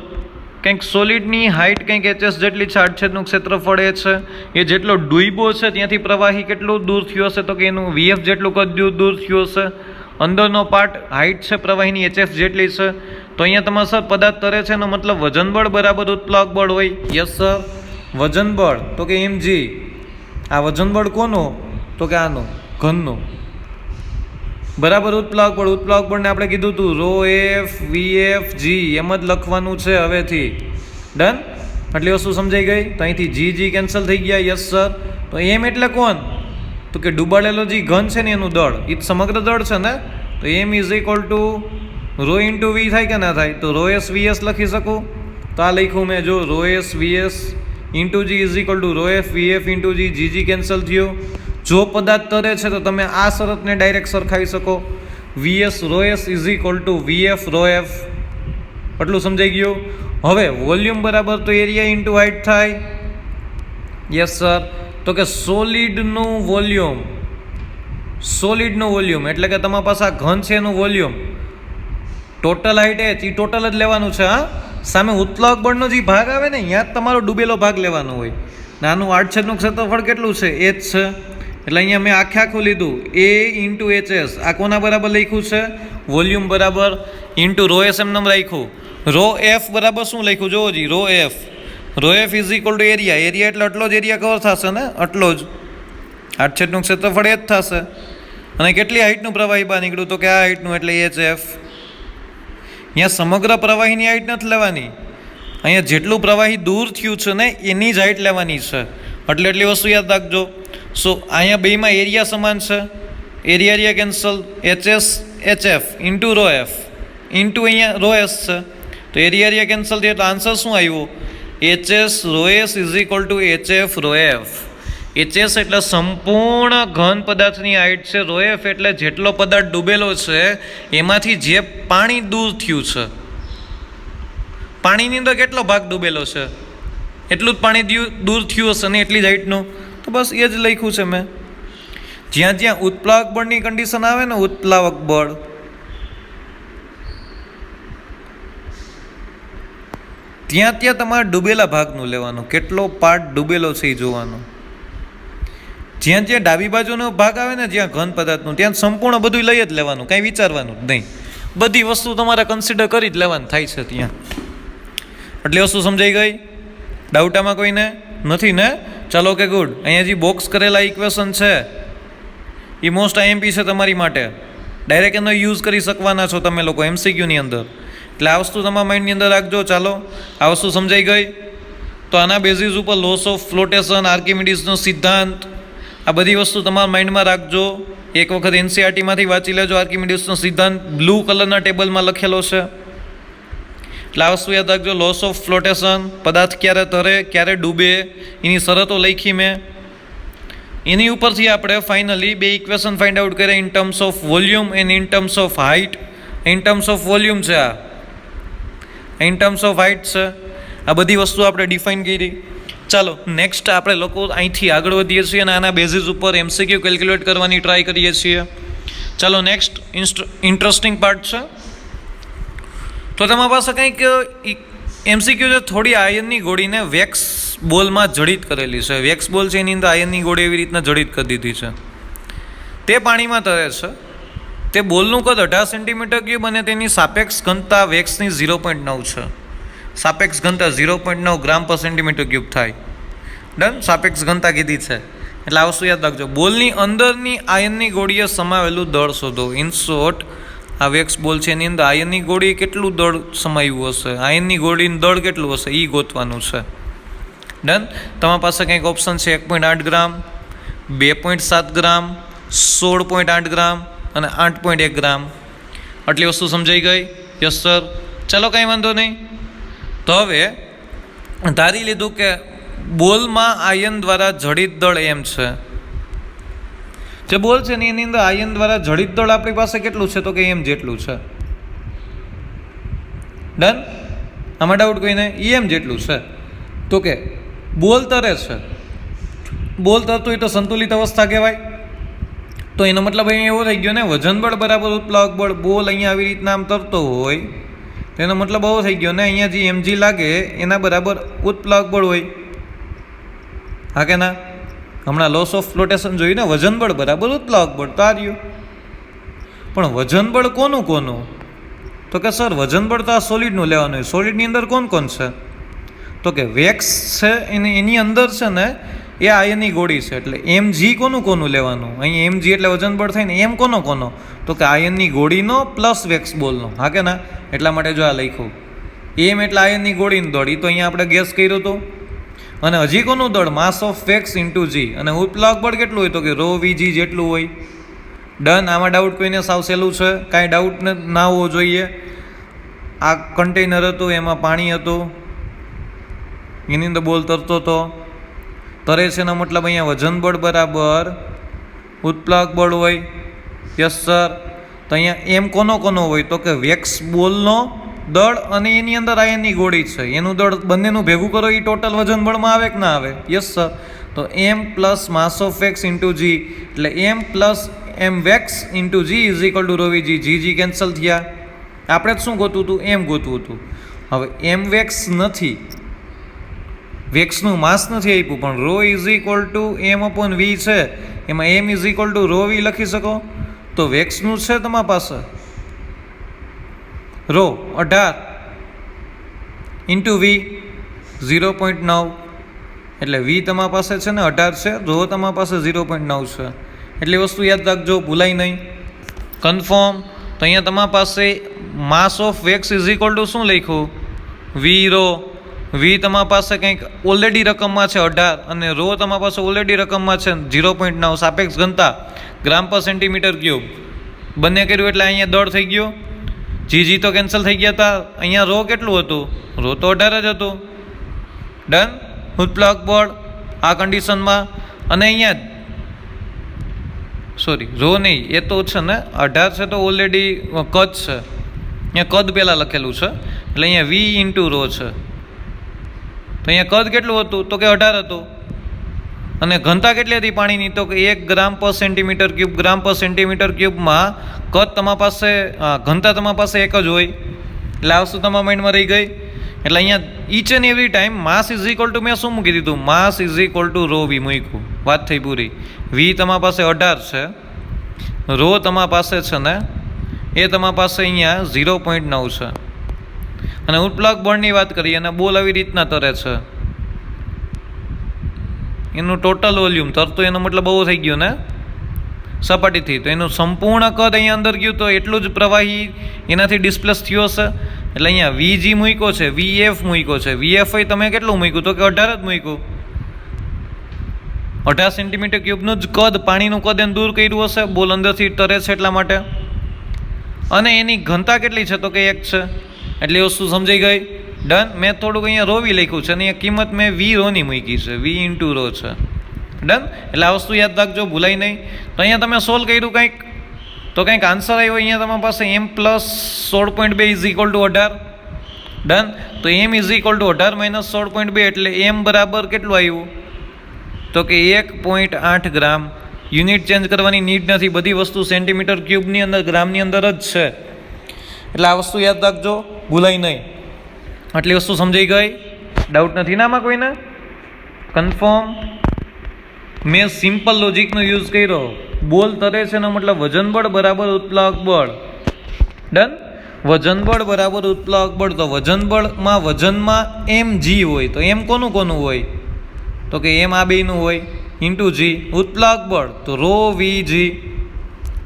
Speaker 1: કંઈક સોલિડની હાઇટ કંઈક HS જેટલી છે, આડછેદનું ક્ષેત્રફળ એ છે, એ જેટલો ડૂબો છે ત્યાંથી પ્રવાહી કેટલું દૂર થયું હશે તો કે એનું VF જેટલું કદ દૂર થયું હશે. અંદરનો પાર્ટ હાઇટ છે પ્રવાહીની HF જેટલી છે તો અહીંયા તમારે સર પદાર્થ તરે છે એનો મતલબ વજન બળ બરાબર ઉત્પ્લાવક બળ હોય. Yes sir. વજન બળ તો કે mg. આ વજન બળ કોનો? તો કે આનો, ઘનનો. બરાબર ઉત્પ્લાવક બળ. ઉત્પ્લાવક બળને આપણે કીધું હતું રો એફ વીએફ જી એમ જ લખવાનું છે હવેથી. ડન? આટલી વસ્તુ સમજાઈ ગઈ? તો અહીંથી જી કેન્સલ થઈ ગયા. Yes sir. તો એમ એટલે કોણ? તો કે ડૂબાડેલો જે ઘન છે ને એનું દળ. એ સમગ્ર દળ છે ને. તો M is equal to rho into V થાય કે ના થાય? તો રો એસ વીએસ લખી શકું. તો આ લખ્યું મેં, જો rho S VS into G is equal to rho F VF into G cancel થયો. જો પદાર્થ તરે છે તો તમે આ શરતને ડાયરેક્ટ સરખાવી શકો. VS rho S is equal to VF rho F. આટલું સમજાઈ ગયું? હવે વોલ્યુમ બરાબર તો એરિયા ઇન્ટુ હાઇટ થાય. Yes sir. તો કે સોલિડનું વોલ્યુમ એટલે કે તમારી પાસે આ ઘન છે એનું વોલ્યુમ. ટોટલ હાઇટ એ ટોટલ જ લેવાનું છે. હા, સામે ઉત્પ્લાવક બળનો જે ભાગ આવે ને ત્યાં જ તમારો ડૂબેલો ભાગ લેવાનો હોય. નાનું આડછેદનું ક્ષેત્રફળ કેટલું છે? એ જ છે. એટલે અહીંયા મેં આખું લીધું એ ઇન્ટુ એચએસ. આ કોના બરાબર લખ્યું છે? વોલ્યુમ બરાબર ઇન્ટુ રો એસ એમ નામ રાખ્યું. રો એફ બરાબર શું લખ્યું? જોવો જી, rho F is equal to area. Area એટલે આટલો જ એરિયા કવર થશે ને, આટલો જ. આડછેદનું ક્ષેત્રફળ એ જ થશે. અને કેટલી હાઇટનું પ્રવાહી બહાર નીકળ્યું? તો કે આ હાઇટનું, એટલે એચ એફ. અહીંયા સમગ્ર પ્રવાહીની હાઇટ નથી લેવાની. અહીંયા જેટલું પ્રવાહી દૂર થયું છે ને એની જ હાઇટ લેવાની છે. એટલે એટલી વસ્તુ યાદ રાખજો. સો અહીંયા બેમાં એરિયા સમાન છે. Area cancel. HS HF into rho F into અહીંયા રો એસ છે. તો એરિયા કેન્સલ થયો. તો આન્સર શું આવ્યો? HS rho S is equal to HF rho F. HS એટલે સંપૂર્ણ ઘન પદાર્થની હાઇટ છે. રો એફ એટલે જેટલો પદાર્થ ડૂબેલો છે એમાંથી જે પાણી દૂર થયું છે. પાણીની અંદર કેટલો ભાગ ડૂબેલો છે એટલું જ પાણી દૂર થયું હશે ને એટલી જ હાઇટનું. તો બસ એ જ લખ્યું છે મેં. જ્યાં ઉત્પ્લાવક બળની કન્ડિશન આવે ને, ઉત્પ્લાવક બળ, ત્યાં તમારે ડૂબેલા ભાગનું લેવાનું. કેટલો પાર્ટ ડૂબેલો છે એ જોવાનું. જ્યાં ડાબી બાજુનો ભાગ આવે ને, જ્યાં ઘન પદાર્થનું, ત્યાં સંપૂર્ણ બધું લઈ જ લેવાનું, કાંઈ વિચારવાનું જ નહીં. બધી વસ્તુ તમારે કન્સિડર કરી જ લેવાનું થાય છે ત્યાં. એટલી વસ્તુ સમજાઈ ગઈ? ડાઉટ આમાં કોઈને નથી ને? ચાલો કે ગુડ. અહીંયા જે બોક્સ કરેલા ઇક્વેશન છે એ મોસ્ટ આઈએમપી છે તમારી માટે. ડાયરેક્ટ એનો યુઝ કરી શકવાના છો તમે લોકો એમસીક્યુની અંદર. એટલે આ વસ્તુ તમારા માઇન્ડની અંદર રાખજો. ચાલો, આ વસ્તુ સમજાઈ ગઈ? તો આના બેઝિસ ઉપર લોસ ઓફ ફ્લોટેશન, આર્કિમિડીઝનો સિદ્ધાંત, આ બધી વસ્તુ તમારા માઇન્ડમાં રાખજો. એક વખત એનસીઆરટીમાંથી વાંચી લેજો. આર્કિમિડીઝનો સિદ્ધાંત બ્લુ કલરના ટેબલમાં લખેલો છે. એટલે આ વસ્તુ યાદ રાખજો. લોસ ઓફ ફ્લોટેશન, પદાર્થ ક્યારે તરે ક્યારે ડૂબે એની શરતો લખી મેં. એની ઉપરથી આપણે ફાઇનલી બે ઇક્વેશન ફાઇન્ડ આઉટ કરીએ in terms of volume and in terms of height. In terms of volume છે આ, ઇન ટર્મ્સ ઓફ હાઇટ છે. આ બધી વસ્તુ આપણે ડિફાઇન કરી. ચાલો નેક્સ્ટ આપણે લોકો અહીંથી આગળ વધીએ છીએ અને આના બેઝિસ ઉપર એમસીક્યુ કેલ્ક્યુલેટ કરવાની ટ્રાય કરીએ છીએ. ચાલો નેક્સ્ટ ઇન્ટરેસ્ટિંગ પાર્ટ છે. તો તમારી પાસે કંઈક એમસીક્યુ છે. થોડી આયનની ગોળીને વેક્સ બોલમાં જડિત કરેલી છે. વેક્સ બોલ છે એની અંદર આયનની ગોળી એવી રીતના જડિત કરી દીધી છે. તે પાણીમાં તરે છે. તે બોલનું કદ 18 સેન્ટીમીટર ક્યુબ અને તેની સાપેક્ષ ઘનતા વેક્સની 0.9 છે. સાપેક્ષ ઘનતા 0.9 ગ્રામ પર સેન્ટીમીટર ક્યુબ થાય. ડન? સાપેક્ષ ઘનતા કીધી છે. એટલે આ વસ્તુ યાદ રાખજો. બોલની અંદરની આયનની ગોળીએ સમાવેલું દળ શોધો. ઇન શોર્ટ, આ વેક્સ બોલ છે એની અંદર આયનની ગોળી કેટલું દળ સમાયું હશે, આયનની ગોળીનું દળ કેટલું હશે એ ગોતવાનું છે. ડન? તમારી પાસે કંઈક ઓપ્શન છે 1.8 ગ્રામ, 2.7 ગ્રામ, 16.8 ગ્રામ અને 8.1 ગ્રામ. આટલી વસ્તુ સમજાઈ ગઈ? Yes sir. ચાલો કાંઈ વાંધો નહીં. તો હવે ધારી લીધું કે બોલમાં આયન દ્વારા જડિત દળ એમ છે. જે બોલ છે ને એની અંદર આયન દ્વારા જડિત દળ આપણી પાસે કેટલું છે? તો કે એમ જેટલું છે. ડન? આમાં ડાઉટ કોઈને? એમ જેટલું છે. તો કે બોલ તરે છે. બોલ તરતું હોય તો સંતુલિત અવસ્થા કહેવાય. તો એનો મતલબ અહીંયા એવો થઈ ગયો ને, વજન બળ બરાબર ઉત્પ્લાવક બળ. બોલ અહીંયા આવી રીતના આમ તરતો હોય તો એનો મતલબ એવો થઈ ગયો ને, અહીંયા જે એમજી લાગે એના બરાબર ઉત્પ્લાવક બળ હોય. હા કે ના? હમણાં લોસ ઓફ ફ્લોટેશન જોયું ને, વજન બળ બરાબર ઉત્પ્લાવક બળ. તો આ રહ્યું. પણ વજન બળ કોનું? તો કે સર વજન બળ તો આ સોલિડનું લેવાનું હોય, સોલિડની અંદર કોણ કોણ છે? તો કે વેક્સ છે, એની અંદર છે ને એ આયનની ગોળી છે, એટલે mg કોનું લેવાનું? અહીં mg એટલે વજન બળ થાય ને, એમ કોનો? તો કે આયનની ગોળીનો પ્લસ વેક્સ બોલનો, હા કે ના? એટલા માટે જો આ લખ્યું એમ એટલે આયનની ગોળીનું દળ, એ તો અહીંયા આપણે ગેસ કર્યો હતો. અને હજી કોનું દળ? માસ ઓફ વેક્સ ઇન્ટુ જી. અને ઉત્પ્લાવક બળ કેટલું હોય? તો કે રો વીજી જેટલું હોય. ડન. આમાં ડાઉટ કોઈને? સાવ સહેલું છે, કાંઈ ડાઉટ ના હોવો જોઈએ. આ કન્ટેનર હતું, એમાં પાણી હતું, એની અંદર બોલ તરતો હતો, તરે છે એનો મતલબ અહીંયા વજન બળ બરાબર ઉત્પ્લાવક બળ હોય. Yes sir. તો અહીંયા એમ કોનો હોય? તો કે વેક્સ બોલનો દળ અને એની અંદર આયનની ગોળી છે, એનું દળ બંનેનું ભેગું કરો એ ટોટલ વજન બળમાં આવે કે ના આવે? Yes sir. તો M plus mass of wax into G, એટલે M plus M wax into G is equal to rho VG. G cancel થયા. આપણે જ શું ગોતવું હતું? એમ ગોતવું હતું. હવે એમ વેક્સ નથી, વેક્સનું માસ નથી આપ્યું, પણ rho is equal to M upon V છે, એમાં M is equal to rho V લખી શકો. તો વેક્સનું છે તમારી પાસે રો 18 ઇન્ટુ વી 0.9, એટલે વી તમારી પાસે છે ને 18 છે, રો તમારી પાસે 0.9 છે. એટલી વસ્તુ યાદ રાખજો, ભૂલાય નહીં. કન્ફર્મ. તો અહીંયા તમારી પાસે માસ of wax is equal two શું લખ્યું? વી રો. વી તમારી પાસે કંઈક ઓલરેડી રકમમાં છે 18, અને રો તમારી પાસે ઓલરેડી રકમમાં છે 0.9. સાપેક્ષ ઘનતા ગ્રામ પર સેન્ટીમીટર ક્યુબ. બંને કર્યું એટલે અહીંયા દળ થઈ ગયો. જી તો કેન્સલ થઈ ગયા હતા. અહીંયા રો કેટલું હતું? રો તો 18 જ હતું. ડન. ઉત્પ્લાવક બળ આ કન્ડિશનમાં. અને અહીંયા સોરી રો નહીં, એ તો છે ને 18 છે, તો ઓલરેડી કદ છે, અહીંયા કદ પહેલાં લખેલું છે, એટલે અહીંયા વી ઇન્ટુ રો છે. તો અહીંયા કદ કેટલું હતું? તો કે 18 હતું. અને ઘનતા કેટલી હતી પાણીની? તો કે 1 ગ્રામ પર સેન્ટીમીટર ક્યુબ. ગ્રામ પર સેન્ટીમીટર ક્યુબમાં કદ તમારી પાસે, ઘનતા તમારી પાસે એક જ હોય, એટલે આ વસ્તુ તમારા માઇન્ડમાં રહી ગઈ. એટલે અહીંયા each and every time mass is equal two, મેં શું મૂકી દીધું? માસ ઇઝ ઇક્વલ ટુ રો વી મૂક્યું. વાત થઈ પૂરી. વી તમારી પાસે 18 છે, રો તમારી પાસે છે ને એ તમારી પાસે અહીંયા 0.9 છે. અને ઉત્પ્લાવક બળની વાત કરીએ, અને બોલ આવી રીતના તરે છે, એનું ટોટલ વોલ્યુમ તરતો, એનો મતલબ બહુ થઈ ગયો ને સપાટીથી, તો એનું સંપૂર્ણ કદ અહીંયા અંદર ગયું, તો એટલું જ પ્રવાહી એનાથી ડિસ્પ્લેસ થયો હશે. એટલે અહીંયા વીજી મૂક્યો છે, વીએફ મૂક્યો છે. વીએફ તમે કેટલું મૂક્યું? તો કે 18 જ મૂક્યું. 18 સેન્ટીમીટર ક્યુબનું જ કદ, પાણીનું કદ એને દૂર કર્યું હશે, બોલ અંદરથી તરે છે એટલા માટે. અને એની ઘનતા કેટલી છે? તો કે 1 છે. એટલે વસ્તુ સમજાઈ ગઈ. ડન. મેં થોડુંક અહીંયા રો વી લખ્યું છે, અને અહીંયા કિંમત મેં વી રોની મૂકી છે, વી ઇન્ટુ રો છે. ડન. એટલે આ વસ્તુ યાદ રાખજો, ભૂલાય નહીં. તો અહીંયા તમે સોલ્વ કર્યું કંઈક, તો કંઈક આન્સર આવ્યો અહીંયા તમારી પાસે M plus 16.2 is equal to 18. Done. તો M is equal to 18 minus 16.2, એટલે એમ બરાબર કેટલું આવ્યું? તો કે 1.8 ગ્રામ. યુનિટ ચેન્જ કરવાની નીડ નથી, બધી વસ્તુ સેન્ટીમીટર ક્યુબની અંદર, ગ્રામની અંદર જ છે. એટલે આ વસ્તુ યાદ રાખજો, ભૂલાય નહીં. આટલી વસ્તુ સમજાઈ ગઈ? ડાઉટ નથી ને આમાં કોઈને? કન્ફર્મ. મેં સિમ્પલ લોજિકનો યુઝ કર્યો. બોલ તરે છે એનો મતલબ વજન બળ બરાબર ઉત્પ્લાવક બળ. ડન. વજન બળ બરાબર ઉત્પ્લાવક બળ. તો વજન બળમાં વજનમાં એમ જી હોય, તો એમ કોનું હોય? તો કે એમ આ બેનું હોય ઇન્ટુ જી. ઉત્પ્લાવક બળ તો રો વી જી.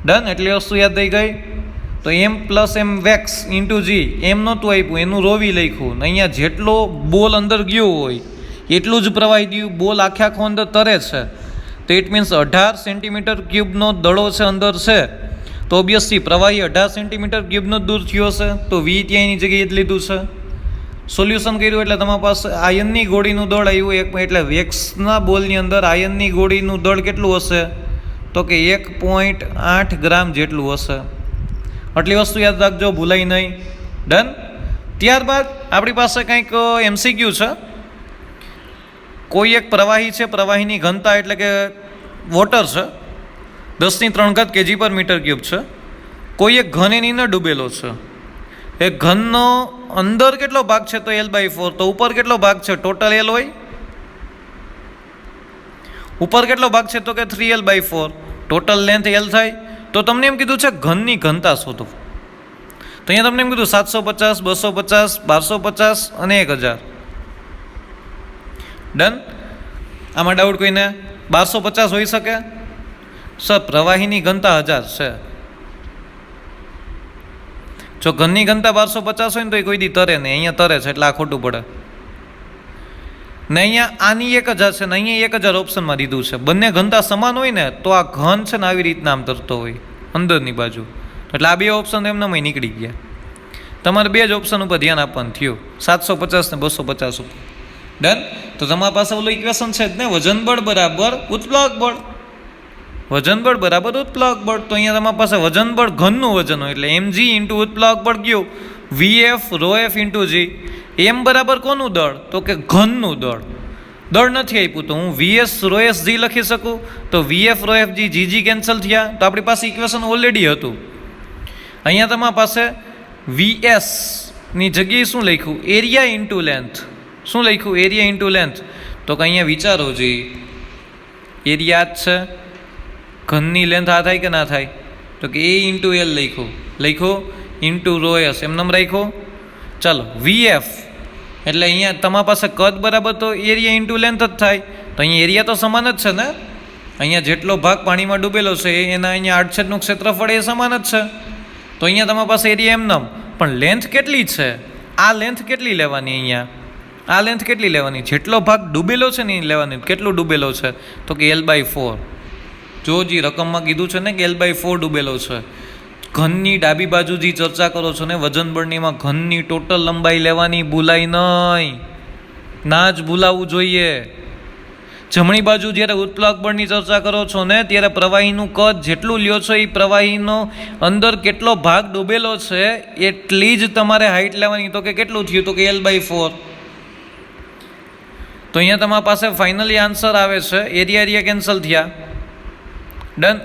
Speaker 1: ડન. એટલી વસ્તુ યાદ થઈ ગઈ. તો M plus M wax into જી, એમ નહોતું આપ્યું, એનું રોવી લખ્યું. અહીંયા જેટલો બોલ અંદર ગયો હોય એટલું જ પ્રવાહી ગયું. બોલ આખો અંદર તરે છે, તો ઇટ મીન્સ 18 સેન્ટીમીટર ક્યુબનો દડો છે અંદર છે, તો ઓબ્વિયસલી પ્રવાહી 18 સેન્ટીમીટર ક્યુબનો જ દૂર થયો હશે. તો વી ત્યાં એની જગ્યાએ જ લીધું છે. સોલ્યુશન કર્યું એટલે તમારી પાસે આયનની ગોળીનું દળ આવ્યું એક, એટલે વેક્સના બોલની અંદર આયનની ગોળીનું દળ કેટલું હશે? તો કે 1.8 ગ્રામ જેટલું હશે. આટલી વસ્તુ યાદ રાખજો, ભૂલાય નહીં. ડન. ત્યારબાદ આપણી પાસે કંઈક એમસીક્યુ છે. કોઈ એક પ્રવાહી છે, પ્રવાહીની ઘનતા એટલે કે વોટર છે 10³ kg પર મીટર ક્યુબ છે. કોઈ એક ઘન એની અંદર ડૂબેલો છે. એ ઘનનો અંદર કેટલો ભાગ છે? તો L/4. તો ઉપર કેટલો ભાગ છે? ટોટલ L હોય. ઉપર કેટલો ભાગ છે? તો કે 3L/4. ટોટલ લેન્થ L થાય. તો તમને એમ કીધું છે ઘનની ઘનતા શોધો. તો અહીંયા તમને એમ કીધું 750, 250, 1250 અને 1000. ડન. આમાં ડાઉટ કોઈને? 1250 હોઈ શકે? સર પ્રવાહીની ઘનતા 1000 છે. જો ઘનની ઘનતા 1250 હોય ને તો એ કોઈ દી તરે નહીં, અહીંયા તરે છે એટલે આ ખોટું પડે ને. અહીંયા આની 1000 છે ને અહીંયા 1000 ઓપ્શનમાં દીધું છે. બંને ઘનતા સમાન હોય ને તો આ ઘન છે ને આવી રીતના આમ તરતો હોય અંદરની બાજુ, એટલે આ બે ઓપ્શન એમને નીકળી ગયા. તમારે બે જ ઓપ્શન ઉપર ધ્યાન આપવાનું થયું, 750 ને 250 ઉપર. ડન. તો તમારી પાસે ઓલું ઇક્વેશન છે જ ને, વજન બળ બરાબર ઉત્પ્લાવક બળ. વજન બળ બરાબર ઉત્પ્લાવક બળ. તો અહીંયા તમારી પાસે વજન બળ ઘનનું વજન હોય એટલે mg ઇન્ટુ ઉત્પ્લાવક બળ ગયું vf ρf ઇન્ટુ g. એમ બરાબર કોનું દળ? તો કે ઘનનું દળ. દળ નથી આપ્યું તો હું vs ρs g લખી શકું. તો vf ρf g gg cancel થયા. તો આપણી પાસે ઇક્વેશન ઓલરેડી હતું. અહીંયા તમારી પાસે vs ની જગ્યાએ શું લખ્યું? Area into length. શું લખ્યું? Area into length. તો કે અહીંયા વિચારો જી, એરિયા જ છે, ઘનની લેન્થ આ થાય કે ના થાય? તો કે એ ઇન્ટુ એલ લખ્યું ઇન્ટુ ρs એમ રાખ્યો. ચાલો vf એટલે અહીંયા તમારી પાસે કદ બરાબર તો એરિયા ઇન્ટુ લેન્થ જ થાય. તો અહીંયા એરિયા તો સમાન જ છે ને, અહીંયા જેટલો ભાગ પાણીમાં ડૂબેલો છે એના અહીંયા આડછેદનું ક્ષેત્રફળ એ સમાન જ છે. તો અહીંયા તમારી પાસે એરિયા એમનેમ, પણ લેન્થ કેટલી છે? આ લેન્થ કેટલી લેવાની? અહીંયા આ લેન્થ કેટલી લેવાની? જેટલો ભાગ ડૂબેલો છે ને એ લેવાની. કેટલું ડૂબેલો છે? તો કે L/4. જો જી રકમમાં કીધું છે ને કે L/4 ડૂબેલો છે. ઘનની ડાબી બાજુ જે ચર્ચા કરો છો ને વજન બળનીમાં ઘનની ટોટલ લંબાઈ લેવાની, ભૂલાય નહીં, ના જ ભૂલાવવું જોઈએ. જમણી બાજુ જ્યારે ઉત્પ્લાવક બળની ચર્ચા કરો છો ને ત્યારે પ્રવાહીનું કદ જેટલું લ્યો છો એ પ્રવાહીનો અંદર કેટલો ભાગ ડૂબેલો છે એટલી જ તમારે હાઈટ લેવાની. તો કે કેટલું થયું? તો કે L/4. તો અહીંયા તમારી પાસે ફાઇનલી આન્સર આવે છે, એરિયા કેન્સલ થયા. ડન.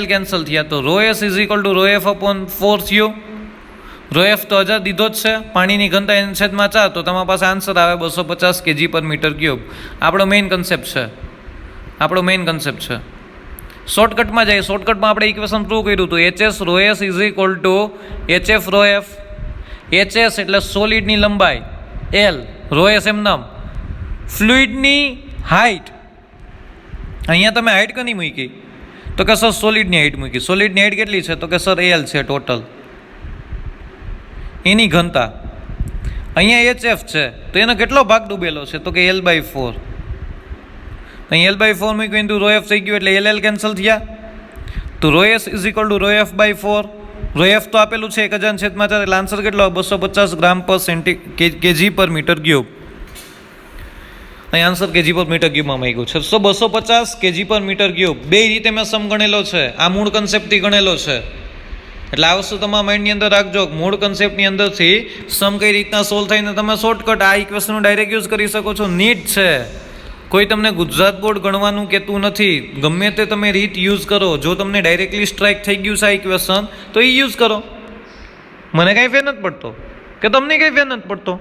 Speaker 1: L કેન્સલ થયા. તો ρs is equal two ρf/4 થયું. ρf તો 1000 દીધો જ છે, પાણીની ઘનતા n/4. તો તમારી પાસે આન્સર આવે 250 kg/m3. આપણો મેઇન કન્સેપ્ટ છે. શોર્ટકટમાં જાય. શોર્ટકટમાં આપણે ઇક્વેશન પ્રૂવ કર્યું હતું. hs ρs is equal two hf ρf. hs એટલે સોલિડની લંબાઈ, l ρs એમ નામ ફ્લુઇડની હાઇટ. અહીંયા તમે હાઇટ કની મૂકી? તો કે સર સોલિડની હાઇટ મૂકી. સોલિડની હાઇટ કેટલી છે? તો કે સર એલ છે ટોટલ, એની ઘનતા. અહીંયા HF છે તો એનો કેટલો ભાગ ડૂબેલો છે? તો કે L/4. અહીં L/4 મૂક્યું ઇન્ટુ ρf થઈ ગયું એટલે LL કેન્સલ થયા. તો ρs is equal two ρf/4. ρf તો આપેલું છે 1000/4 એટલે આન્સર કેટલો? 250 g/m3. અહીં આન્સર kg/m3માં માંગ્યું છે. 250 kg/m3. બે રીતે મેં સમ ગણેલો છે, આ મૂળ કન્સેપ્ટથી ગણેલો છે. એટલે આ વસ્તુ તમારા માઇન્ડની અંદર રાખજો. મૂળ કન્સેપ્ટની અંદરથી સમ કઈ રીતના સોલ્વ થઈને તમે શોર્ટકટ આ ઇક્વેશનનો ડાયરેક્ટ યુઝ કરી શકો છો. નીટ છે, કોઈ તમને ગુજરાત બોર્ડ ગણવાનું કહેતું નથી. ગમે તે તમે રીત યુઝ કરો. જો તમને ડાયરેક્ટલી સ્ટ્રાઇક થઈ ગયું છે આ ઇક્વેશન તો એ યુઝ કરો. મને કાંઈ ફેર નથી પડતો કે તમને કંઈ ફેર નથી પડતો.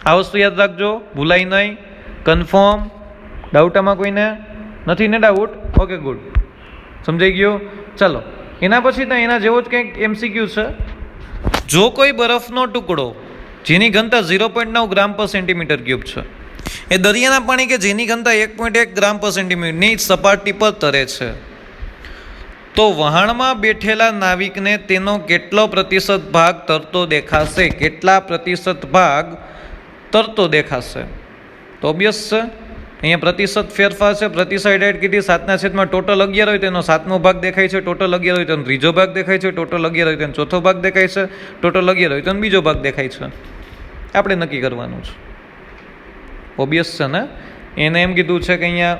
Speaker 1: આ વસ્તુ યાદ રાખજો, ભૂલાય નહીં. કન્ફર્મ? ડાઉટ આમાં કોઈને નથી ને? ડાઉટ? ઓકે, ગુડ, સમજાઈ ગયું. ચાલો એના પછી એના જેવો જ કંઈક MCQ છે. જો કોઈ બરફનો ટુકડો જેની ઘનતા 0.9 g/cm3 છે એ દરિયાના પાણી કે જેની ઘનતા 1.1 g/cm ની સપાટી પર તરે છે, તો વહાણમાં બેઠેલા નાવિકને તેનો કેટલો પ્રતિશત ભાગ તરતો દેખાશે? કેટલા પ્રતિશત ભાગ તરતો દેખાશે? તો ઓબ્વિયસ છે, અહીંયા પ્રતિશત ફેરફાર છે. પ્રતિસાઇડ એડ કીધી 7/7 ટોટલ 11 હોય તેનો 7મો ભાગ દેખાય છે, ટોટલ 11 હોય તેનો 3જો ભાગ દેખાય છે, ટોટલ 11 હોય તેનો 4થો ભાગ દેખાય છે, ટોટલ 11 હોય તેનો 2જો ભાગ દેખાય છે. આપણે નક્કી કરવાનું છે. ઓબ્વિયસ છે ને? એને એમ કીધું છે કે અહીંયા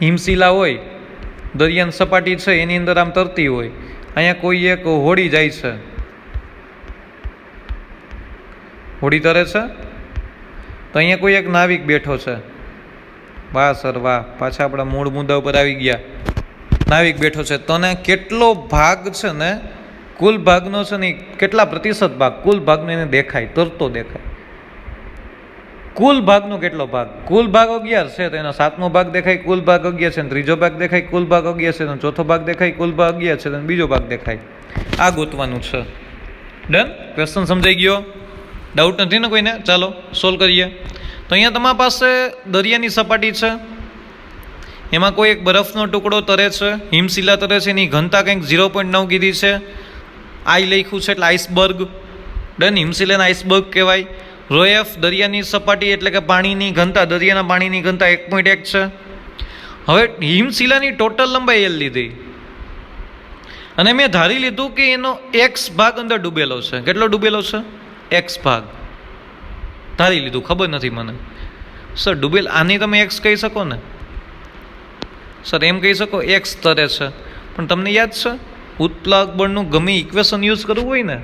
Speaker 1: હિમશિલા હોય, દરિયાની સપાટી છે એની અંદર આમ તરતી હોય, અહીંયા કોઈ એક હોડી જાય છે, હોડી તરે છે, તો અહીંયા કોઈ એક નાવિક બેઠો છે. વાહ સર વાહ, પાછા આપણા મૂળ મુદ્દા ઉપર આવી ગયા. નાવિક બેઠો છે તો ને કેટલો ભાગ છે ને કુલ ભાગનો છે ને કેટલા પ્રતિશત ભાગ કુલ ભાગનો એને દેખાય, તરતો દેખાય. કુલ ભાગનો કેટલો ભાગ? કુલ ભાગ 11 છે તો એનો 7મો ભાગ દેખાય, કુલ ભાગ 11 છે, ત્રીજો ભાગ દેખાય, કુલ ભાગ 11 છે, ચોથો ભાગ દેખાય, કુલ ભાગ 11 છે, બીજો ભાગ દેખાય. આ ગોતવાનું છે. ડન? ક્વેશ્ચન સમજાઈ ગયો? ડાઉટ નથી ને કોઈને? ચાલો સોલ્વ કરીએ. તો અહીંયા તમારી પાસે દરિયાની સપાટી છે, એમાં કોઈ એક બરફનો ટુકડો તરે છે, હિમશિલા તરે છે, એની ઘનતા કંઈક 0.9 કીધી છે. આઈ લખ્યું છે એટલે આઈસબર્ગ. ડન? હિમશિલાને આઈસબર્ગ કહેવાય. રોએફ દરિયાની સપાટી એટલે કે પાણીની ઘનતા, દરિયાના પાણીની ઘનતા 1.1 છે. હવે હિમશિલાની ટોટલ લંબાઈ એલ લીધી અને મેં ધારી લીધું કે એનો એક્સ ભાગ અંદર ડૂબેલો છે. કેટલો ડૂબેલો છે? એક્સ ભાગ ધારી લીધું, ખબર નથી મને. સર ડૂબેલ આની તમે એક્સ કહી શકો ને? સર એમ કહી શકો એક્સ તરે છે, પણ તમને યાદ છે ઉત્પ્લાવક બળનું ગમે ઇક્વેશન યુઝ કરવું હોય ને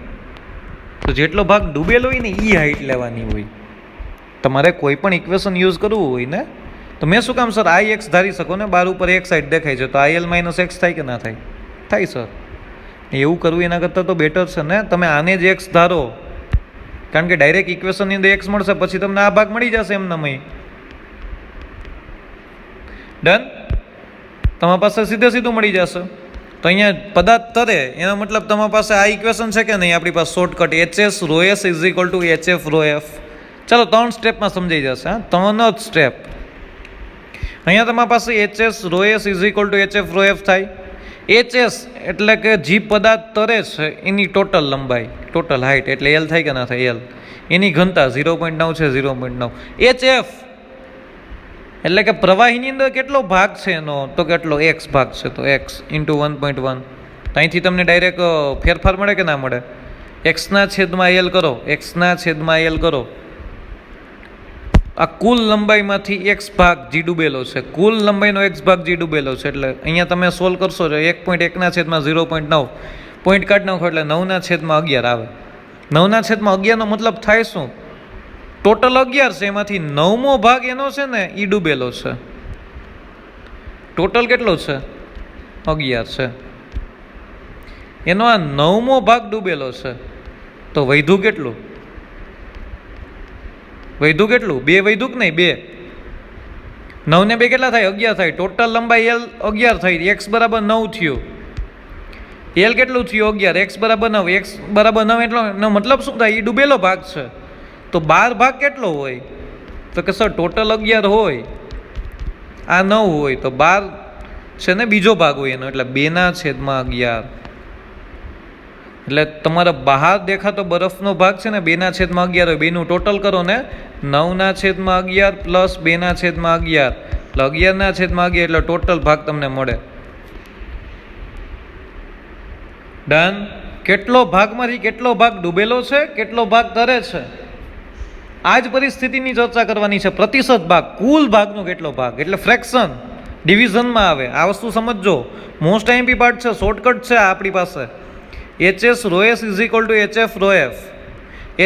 Speaker 1: તો જેટલો ભાગ ડૂબેલો હોય ને એ હાઈટ લેવાની હોય. તમારે કોઈ પણ ઇક્વેશન યુઝ કરવું હોય ને તો મેં શું કામ સર આઈ એક્સ ધારી શકો ને, બાર ઉપર એક સાઈડ દેખાય છે તો આઈએલ માઇનસ એક્સ થાય કે ના થાય? થાય સર. એવું કરવું એના કરતાં તો બેટર છે ને તમે આને જ એક્સ ધારો, કારણ કે ડાયરેક્ટ ઇક્વેશનની અંદર એક્સ મળશે પછી તમને આ ભાગ મળી જશે એમનામાં. ડન? તમારી પાસે સીધે સીધું મળી જશે. તો અહીંયા પદાર્થ તરે એનો મતલબ તમારી પાસે આ ઇક્વેશન છે કે નહીં? આપણી પાસે shortcut HS rho S is equal to HF rho F. ચાલો 3 સ્ટેપમાં સમજાઈ જશે. 3 જ સ્ટેપ. અહીંયા તમારી પાસે HS rho S is equal to HF rho F થાય. એચએસ એટલે કે જી પદાર્થ તરે છે એની ટોટલ લંબાઈ, ટોટલ હાઇટ એટલે એલ થાય કે ના થાય? એલ. એની ઘનતા 0.9 છે, 0.9. એચએફ એટલે કે પ્રવાહીની અંદર કેટલો ભાગ છે એનો? તો કેટલો? એક્સ ભાગ છે તો એક્સ ઇન્ટુ 1.1. અહીંથી તમને ડાયરેક્ટ ફેરફાર મળે કે ના મળે? એક્સના છેદમાં એલ કરો, એક્સના છેદમાં એલ કરો. આ કુલ લંબાઈમાંથી એક્સ ભાગ જી ડૂબેલો છે, કુલ લંબાઈનો એક્સ ભાગ જી ડૂબેલો છે. એટલે અહીંયા તમે સોલ્વ કરશો તો 1.1 છેદમાં 0.9 પોઈન્ટ કાઢી નાખો એટલે 9 છેદમાં 11 આવે. 9 છેદમાં 11નો મતલબ થાય શું? ટોટલ 11 છે એમાંથી 9મો ભાગ એનો છે ને એ ડૂબેલો છે. ટોટલ કેટલો છે? 11 છે. એનો આ 9મો ભાગ ડૂબેલો છે તો વૈધું કેટલું? વૈધું કેટલું? 2 વૈધું કે નહીં? 2. 9 ને 2 કેટલા થાય? 11 થાય. ટોટલ લંબાઈ એલ 11 થઈ, એક્સ બરાબર 9 થયું. એલ કેટલું થયું? 11. એક્સ બરાબર 9. એક્સ બરાબર 9 એટલો એનો મતલબ શું થાય? એ ડૂબેલો ભાગ છે. તો 12 ભાગ કેટલો હોય? તો કે સર ટોટલ 11 હોય, આ 9 હોય તો 12 છે ને બીજો ભાગ હોય એનો એટલે 2/11. એટલે તમારા બહાર દેખાતો બરફનો ભાગ છે ને 2/11 હોય. બેનું ટોટલ કરો ને 9/11 પ્લસ 2/11 એટલે 11/11 એટલે ટોટલ ભાગ તમને મળે. ડન? કેટલો ભાગમાંથી કેટલો ભાગ ડૂબેલો છે, કેટલો ભાગ તરે છે, આ જ પરિસ્થિતિની ચર્ચા કરવાની છે. પ્રતિશત ભાગ, કુલ ભાગનો કેટલો ભાગ એટલે ફ્રેક્શન ડિવિઝનમાં આવે. આ વસ્તુ સમજો, મોસ્ટ આઈએમપી પાર્ટ છે, શોર્ટકટ છે આપણી પાસે. HS rho S is equal to HF rho F.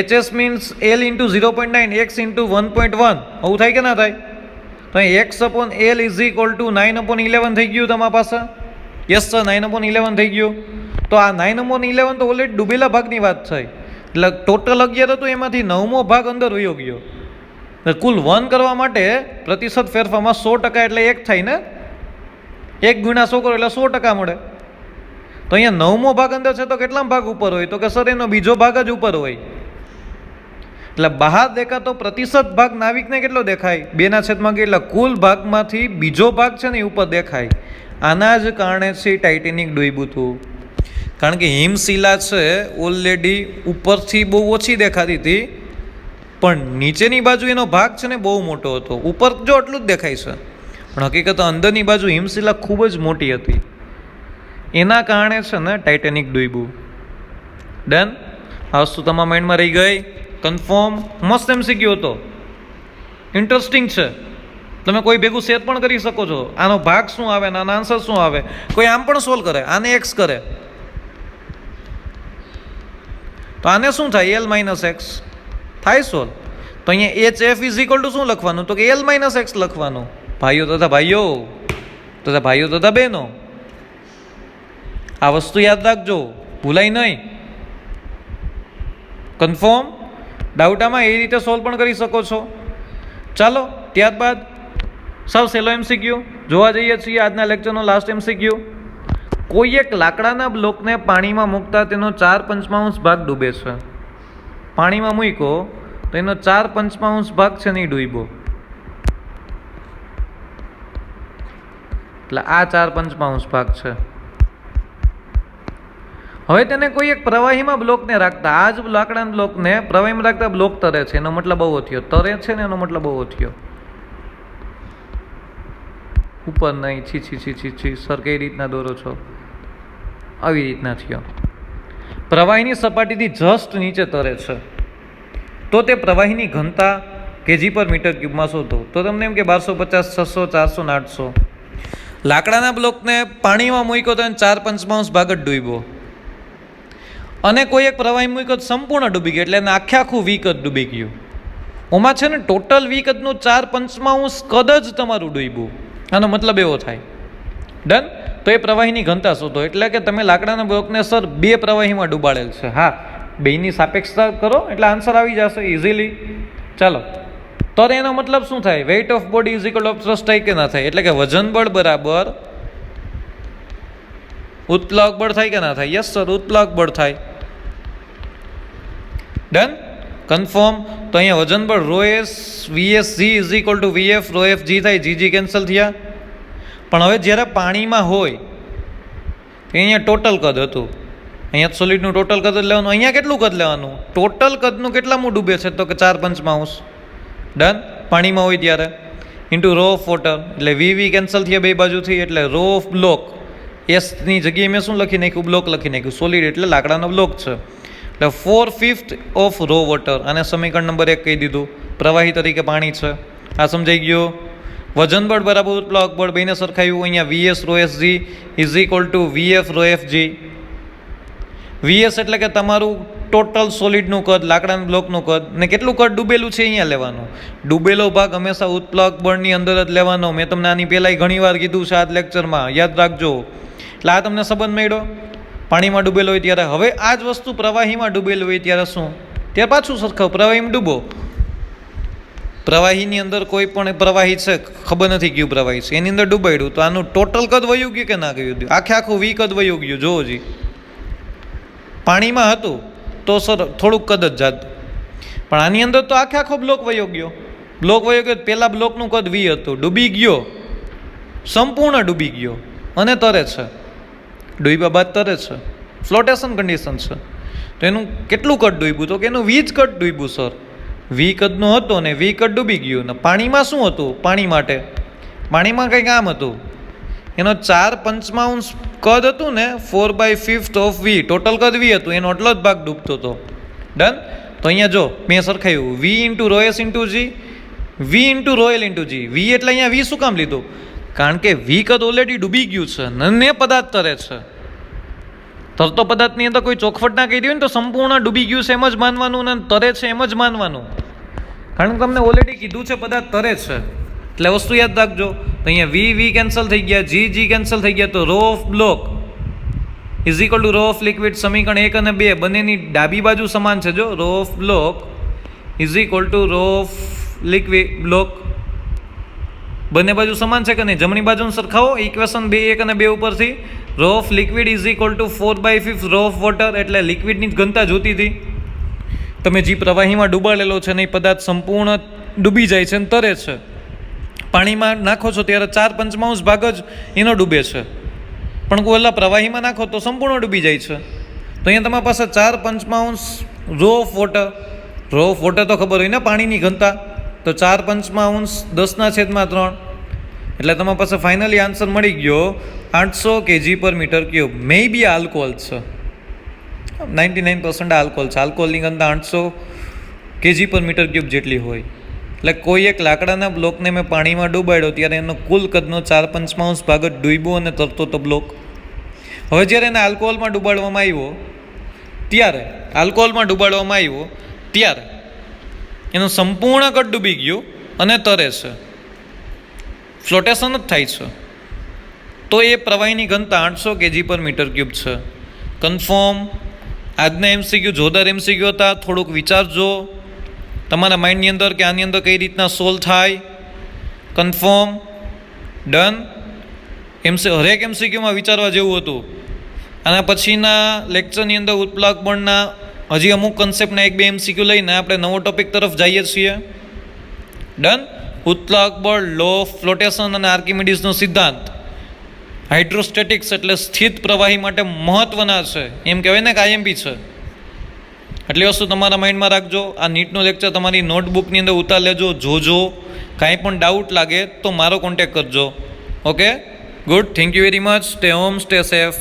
Speaker 1: HS means L into 0.9 X into 1.1. આવું થાય કે ના થાય? તો અહીં X upon L is equal to 9/11 થઈ ગયું તમારી પાસે. યસ સર, 9/11 થઈ ગયું. તો આ 9/11 તો ઓલરેડી ડૂબેલા ભાગની વાત થઈ. એટલે ટોટલ 11 હતું એમાંથી 9મો ભાગ અંદર વયો ગયો. કુલ 1 કરવા માટે પ્રતિશત ફેરફારમાં 100% એટલે 1 થાય ને? 1 ગુણ્યા 100 કરો એટલે 100% મળે. તો અહીંયા 9મો ભાગ અંદર છે તો કેટલા ભાગ ઉપર હોય? તો કે સર એનો બીજો ભાગ જ ઉપર હોય. એટલે બહાર દેખાતો પ્રતિશત ભાગ નાવિકને કેટલો દેખાય? 2/11 એટલે કુલ ભાગમાંથી બીજો ભાગ છે ને એ ઉપર દેખાય. આના જ કારણે છે ટાઇટેનિક ડૂબ્યું હતું. કારણ કે હિમશિલા છે ઓલરેડી ઉપરથી બહુ ઓછી દેખાતી હતી, પણ નીચેની બાજુ એનો ભાગ છે ને બહુ મોટો હતો. ઉપર જો એટલું જ દેખાય છે, પણ હકીકત અંદરની બાજુ હિમશિલા ખૂબ જ મોટી હતી. એના કારણે છે ને ટાઇટેનિક ડૂબ્યું. ડન? આ વસ્તુ તમારા માઇન્ડમાં રહી ગઈ? કન્ફર્મ? મસ્ત MCQ હતો, ઇન્ટરેસ્ટિંગ છે. તમે કોઈ ભેગું શેર પણ કરી શકો છો. આનો ભાગ શું આવે ને આનો આન્સર શું આવે. કોઈ આમ પણ સોલ્વ કરે, આને એક્સ કરે તો આને શું થાય? એલ માઇનસ એક્સ થાય સોલ્વ. તો અહીંયા H F is equal two શું લખવાનું? તો કે એલ માઇનસ એક્સ લખવાનું. ભાઈઓ તથા બહેનો, આ વસ્તુ યાદ રાખજો, ભૂલાય નહીં. કન્ફર્મ? ડાઉટ આમાં એ રીતે સોલ્વ પણ કરી શકો છો. ચાલો ત્યારબાદ સાવ સહેલો MCQ જોવા જઈએ છીએ આજના લેક્ચરનો લાસ્ટ MCQ. કોઈ એક લાકડાના બ્લોકને પાણીમાં મૂકતા તેનો 4/5 ભાગ ડૂબે છે. પાણીમાં મૂક્યો તો એનો 4/5 ભાગ છે નહીં ડૂબ્યો, એટલે આ 4/5 ભાગ છે. હવે તેને કોઈ એક પ્રવાહીમાં બ્લોકને રાખતા, આ જ લાકડાના બ્લોકને પ્રવાહીમાં રાખતા બ્લોક તરે છે, એનો મતલબ બહુ થયો. તરે છે ને એનો મતલબ બહુ થયો. ઉપર નહીં, છી સર કઈ રીતના દોરો છો, આવી રીતના થયો. પ્રવાહીની સપાટીથી જસ્ટ નીચે તરે છે તો તે પ્રવાહીની ઘનતા kg પર મીટર ક્યુબમાં શોધો. તો તમને એમ કે 1250, 600, 400 ને 800. લાકડાના બ્લોકને પાણીમાં મૂક્યો તો 4/5 ભાગ જ ડૂબ્યો, અને કોઈ એક પ્રવાહી મૂક્યો તો સંપૂર્ણ ડૂબી ગયો, એટલે એને આખું વી કદ ડૂબી ગયું. ઓમાં છે ને ટોટલ વી કદનું 4/5 કદ જ તમારું ડૂબ્યું. આનો મતલબ એવો થાય. ડન. તો એ પ્રવાહીની ઘનતા શોધો. એટલે કે તમે લાકડાના બ્લોકને સર 2 પ્રવાહીમાં ડૂબાડેલ છે, હા, બેની સાપેક્ષતા કરો એટલે આન્સર આવી જશે ઇઝીલી. ચાલો, તો એનો મતલબ શું થાય? Weight of body is equal of thrust થાય કે ના થાય? એટલે કે વજન બળ બરાબર ઉત્પ્લાવક બળ થાય કે ના થાય? યસ સર, ઉત્પ્લાવક બળ થાય. Done, confirm. તો અહીંયા વજન બળ ρs VSG is equal two VF ρFG થાય, GG કેન્સલ થયા. પણ હવે જ્યારે પાણીમાં હોય અહીંયા ટોટલ કદ હતું, અહીંયા સોલિડનું ટોટલ કદ જ લેવાનું. અહીંયા કેટલું કદ લેવાનું? ટોટલ કદનું કેટલામાં ડૂબે છે? તો કે 4/5. ડન. પાણીમાં હોય ત્યારે ઇન્ટુ રો ઓફ વોટર, એટલે VV કેન્સલ થયા બે બાજુથી, એટલે રો ઓફ બ્લોક એસની જગ્યાએ મેં શું લખી નાખ્યું? બ્લોક લખી નાખ્યું. સોલિડ એટલે લાકડાનો બ્લોક છે, એટલે 4/5 ઓફ રો વોટર. આને સમીકરણ નંબર 1 કહી દીધું. પ્રવાહી તરીકે પાણી છે, આ સમજાઈ ગયો. વજન બળ બરાબર ઉત્પ્લાવક બળ, બેને સરખાવ્યું. અહીંયા VS ρSG is equal two VF ρFG. VS એટલે કે તમારું ટોટલ સોલિડનું કદ, લાકડાના બ્લોકનું કદ, ને કેટલું કદ ડૂબેલું છે અહીંયા લેવાનું. ડૂબેલો ભાગ હંમેશા ઉત્પ્લાવક બળની અંદર જ લેવાનો. મેં તમને આની પહેલાંય ઘણી વાર કીધું છે આ લેક્ચરમાં, યાદ રાખજો. એટલે આ તમને સંબંધ મળ્યો. પાણીમાં ડૂબેલો હોય ત્યારે. હવે આ જ વસ્તુ પ્રવાહીમાં ડૂબેલું હોય ત્યારે શું? ત્યારે પાછું સરખાવ. પ્રવાહીમાં ડૂબો, પ્રવાહીની અંદર કોઈ પણ પ્રવાહી છે, ખબર નથી કયું પ્રવાહી છે, એની અંદર ડૂબાડ્યું તો આનું ટોટલ કદ વયું ગયું કે ના ગયું? આખું વી કદ વયું ગયું. જોવો જી, પાણીમાં હતું તો સર થોડુંક કદ જ જાતું, પણ આની અંદર તો આખો બ્લોક વયો ગયો. બ્લોક વયો ગયો, પહેલા બ્લોકનું કદ વી હતું, ડૂબી ગયો, સંપૂર્ણ ડૂબી ગયો, અને તરે છે. ડૂબ્યા બાદ તરે છે, ફ્લોટેશન કન્ડિશન છે. તો એનું કેટલું કદ ડૂબ્યું? તો કે એનું વી જ કદ ડૂબ્યું સર. વી કદનો હતો ને વી કદ ડૂબી ગયું. ને પાણીમાં શું હતું? પાણી માટે પાણીમાં કંઈક આમ હતું, એનો 4/5 કદ હતું ને, 4/5 ઓફ વી, ટોટલ કદ વી હતું, એનો એટલો જ ભાગ ડૂબતો હતો. ડન. તો અહીંયા જો મેં સરખાયું, વી ઇન્ટુ ρS ઇન્ટુ જી, વી ઇન્ટુ ρL ઇન્ટુ જી. વી એટલે અહીંયા વી શું કામ લીધું? કારણ કે વી કદ ઓલરેડી ડૂબી ગયું છે, ને પદાર્થ તરે છે. તરતો પદાર્થની અંદર કોઈ ચોખવટ ના કહી દે ને તો સંપૂર્ણ ડૂબી ગયું છે એમ જ માનવાનું, ને તરે છે એમ જ માનવાનું. કારણ કે તમને ઓલરેડી કીધું છે પદાર્થ તરે છે, એટલે વસ્તુ યાદ રાખજો. તો અહીંયા વી કેન્સલ થઈ ગયા, જી કેન્સલ થઈ ગયા, તો rho of block is equal to rho of liquid. સમીકરણ 1 અને 2 બંનેની ડાબી બાજુ સમાન છે. જો rho of block is equal to rho of liquid block, બંને બાજુ સમાન છે કે નહીં? જમણી બાજુને સરખાવો. ઇક્વેશન 2 1 અને 2 ઉપરથી rho of liquid is equal to 4/5 rho of water, એટલે લિક્વિડની જ ઘનતા જોતી હતી. તમે જે પ્રવાહીમાં ડૂબાડેલો છે ને એ પદાર્થ સંપૂર્ણ ડૂબી જાય છે ને તરે છે. પાણીમાં નાખો છો ત્યારે 4/5 ભાગ જ એનો ડૂબે છે, પણ ઓલા પ્રવાહીમાં નાખો તો સંપૂર્ણ ડૂબી જાય છે. તો અહીંયા તમારી પાસે 4/5 rho of water. Rho of water તો ખબર હોય ને, પાણીની ઘનતા. તો 4/5 10/3, એટલે તમારી પાસે ફાઇનલી આન્સર મળી ગયો 800 kg પર મીટર ક્યુબ. મે બી આલ્કોહોલ છે, 99% આલ્કોહોલ છે. આલ્કોહોલની ઘનતા 800 kg પર મીટર ક્યુબ જેટલી હોય. એટલે કોઈ એક લાકડાના બ્લોકને મેં પાણીમાં ડૂબાડ્યો ત્યારે એનો કુલ કદનો 4/5 ભાગ જ ડૂબ્યો અને તરતો તો બ્લોક. હવે જ્યારે એને આલ્કોહોલમાં ડૂબાડવામાં આવ્યો ત્યારે એનું સંપૂર્ણ કદ ડૂબી ગયું અને તરે છે, ફ્લોટેશન જ થાય છે. તો એ પ્રવાહીની ઘનતા 800 kg પર મીટર ક્યુબ છે. કન્ફર્મ. આજના MCQ જોરદાર MCQ હતા, થોડુંક વિચારજો. તમારા માઇન્ડની અંદર કે આની અંદર કઈ રીતના સોલ્વ થાય? કન્ફર્મ? ડન? હરેક એમસીક્યુમાં વિચારવા જેવું હતું. આના પછીના લેક્ચરની અંદર ઉત્પ્લાક બળના હજી અમુક કન્સેપ્ટના 1-2 એમસીક્યુ લઈને આપણે નવો ટોપિક તરફ જઈએ છીએ. ડન? ઉત્પ્લાક બળ, લો ઓફ ફ્લોટેશન અને આર્કિમિડીઝનો સિદ્ધાંત હાઇડ્રોસ્ટેટિક્સ એટલે સ્થિત પ્રવાહી માટે મહત્વના છે. એમ કહેવાય ને કે આઈએમપી છે. એટલી વસ્તુ તમારા માઇન્ડમાં રાખજો. આ નીટનો લેક્ચર તમારી નોટબુકની અંદર ઉતાર લેજો, જોજો. કાંઈ પણ ડાઉટ લાગે તો મારો કોન્ટેક્ટ કરજો. Okay, good. Thank you very much. Stay home, stay safe.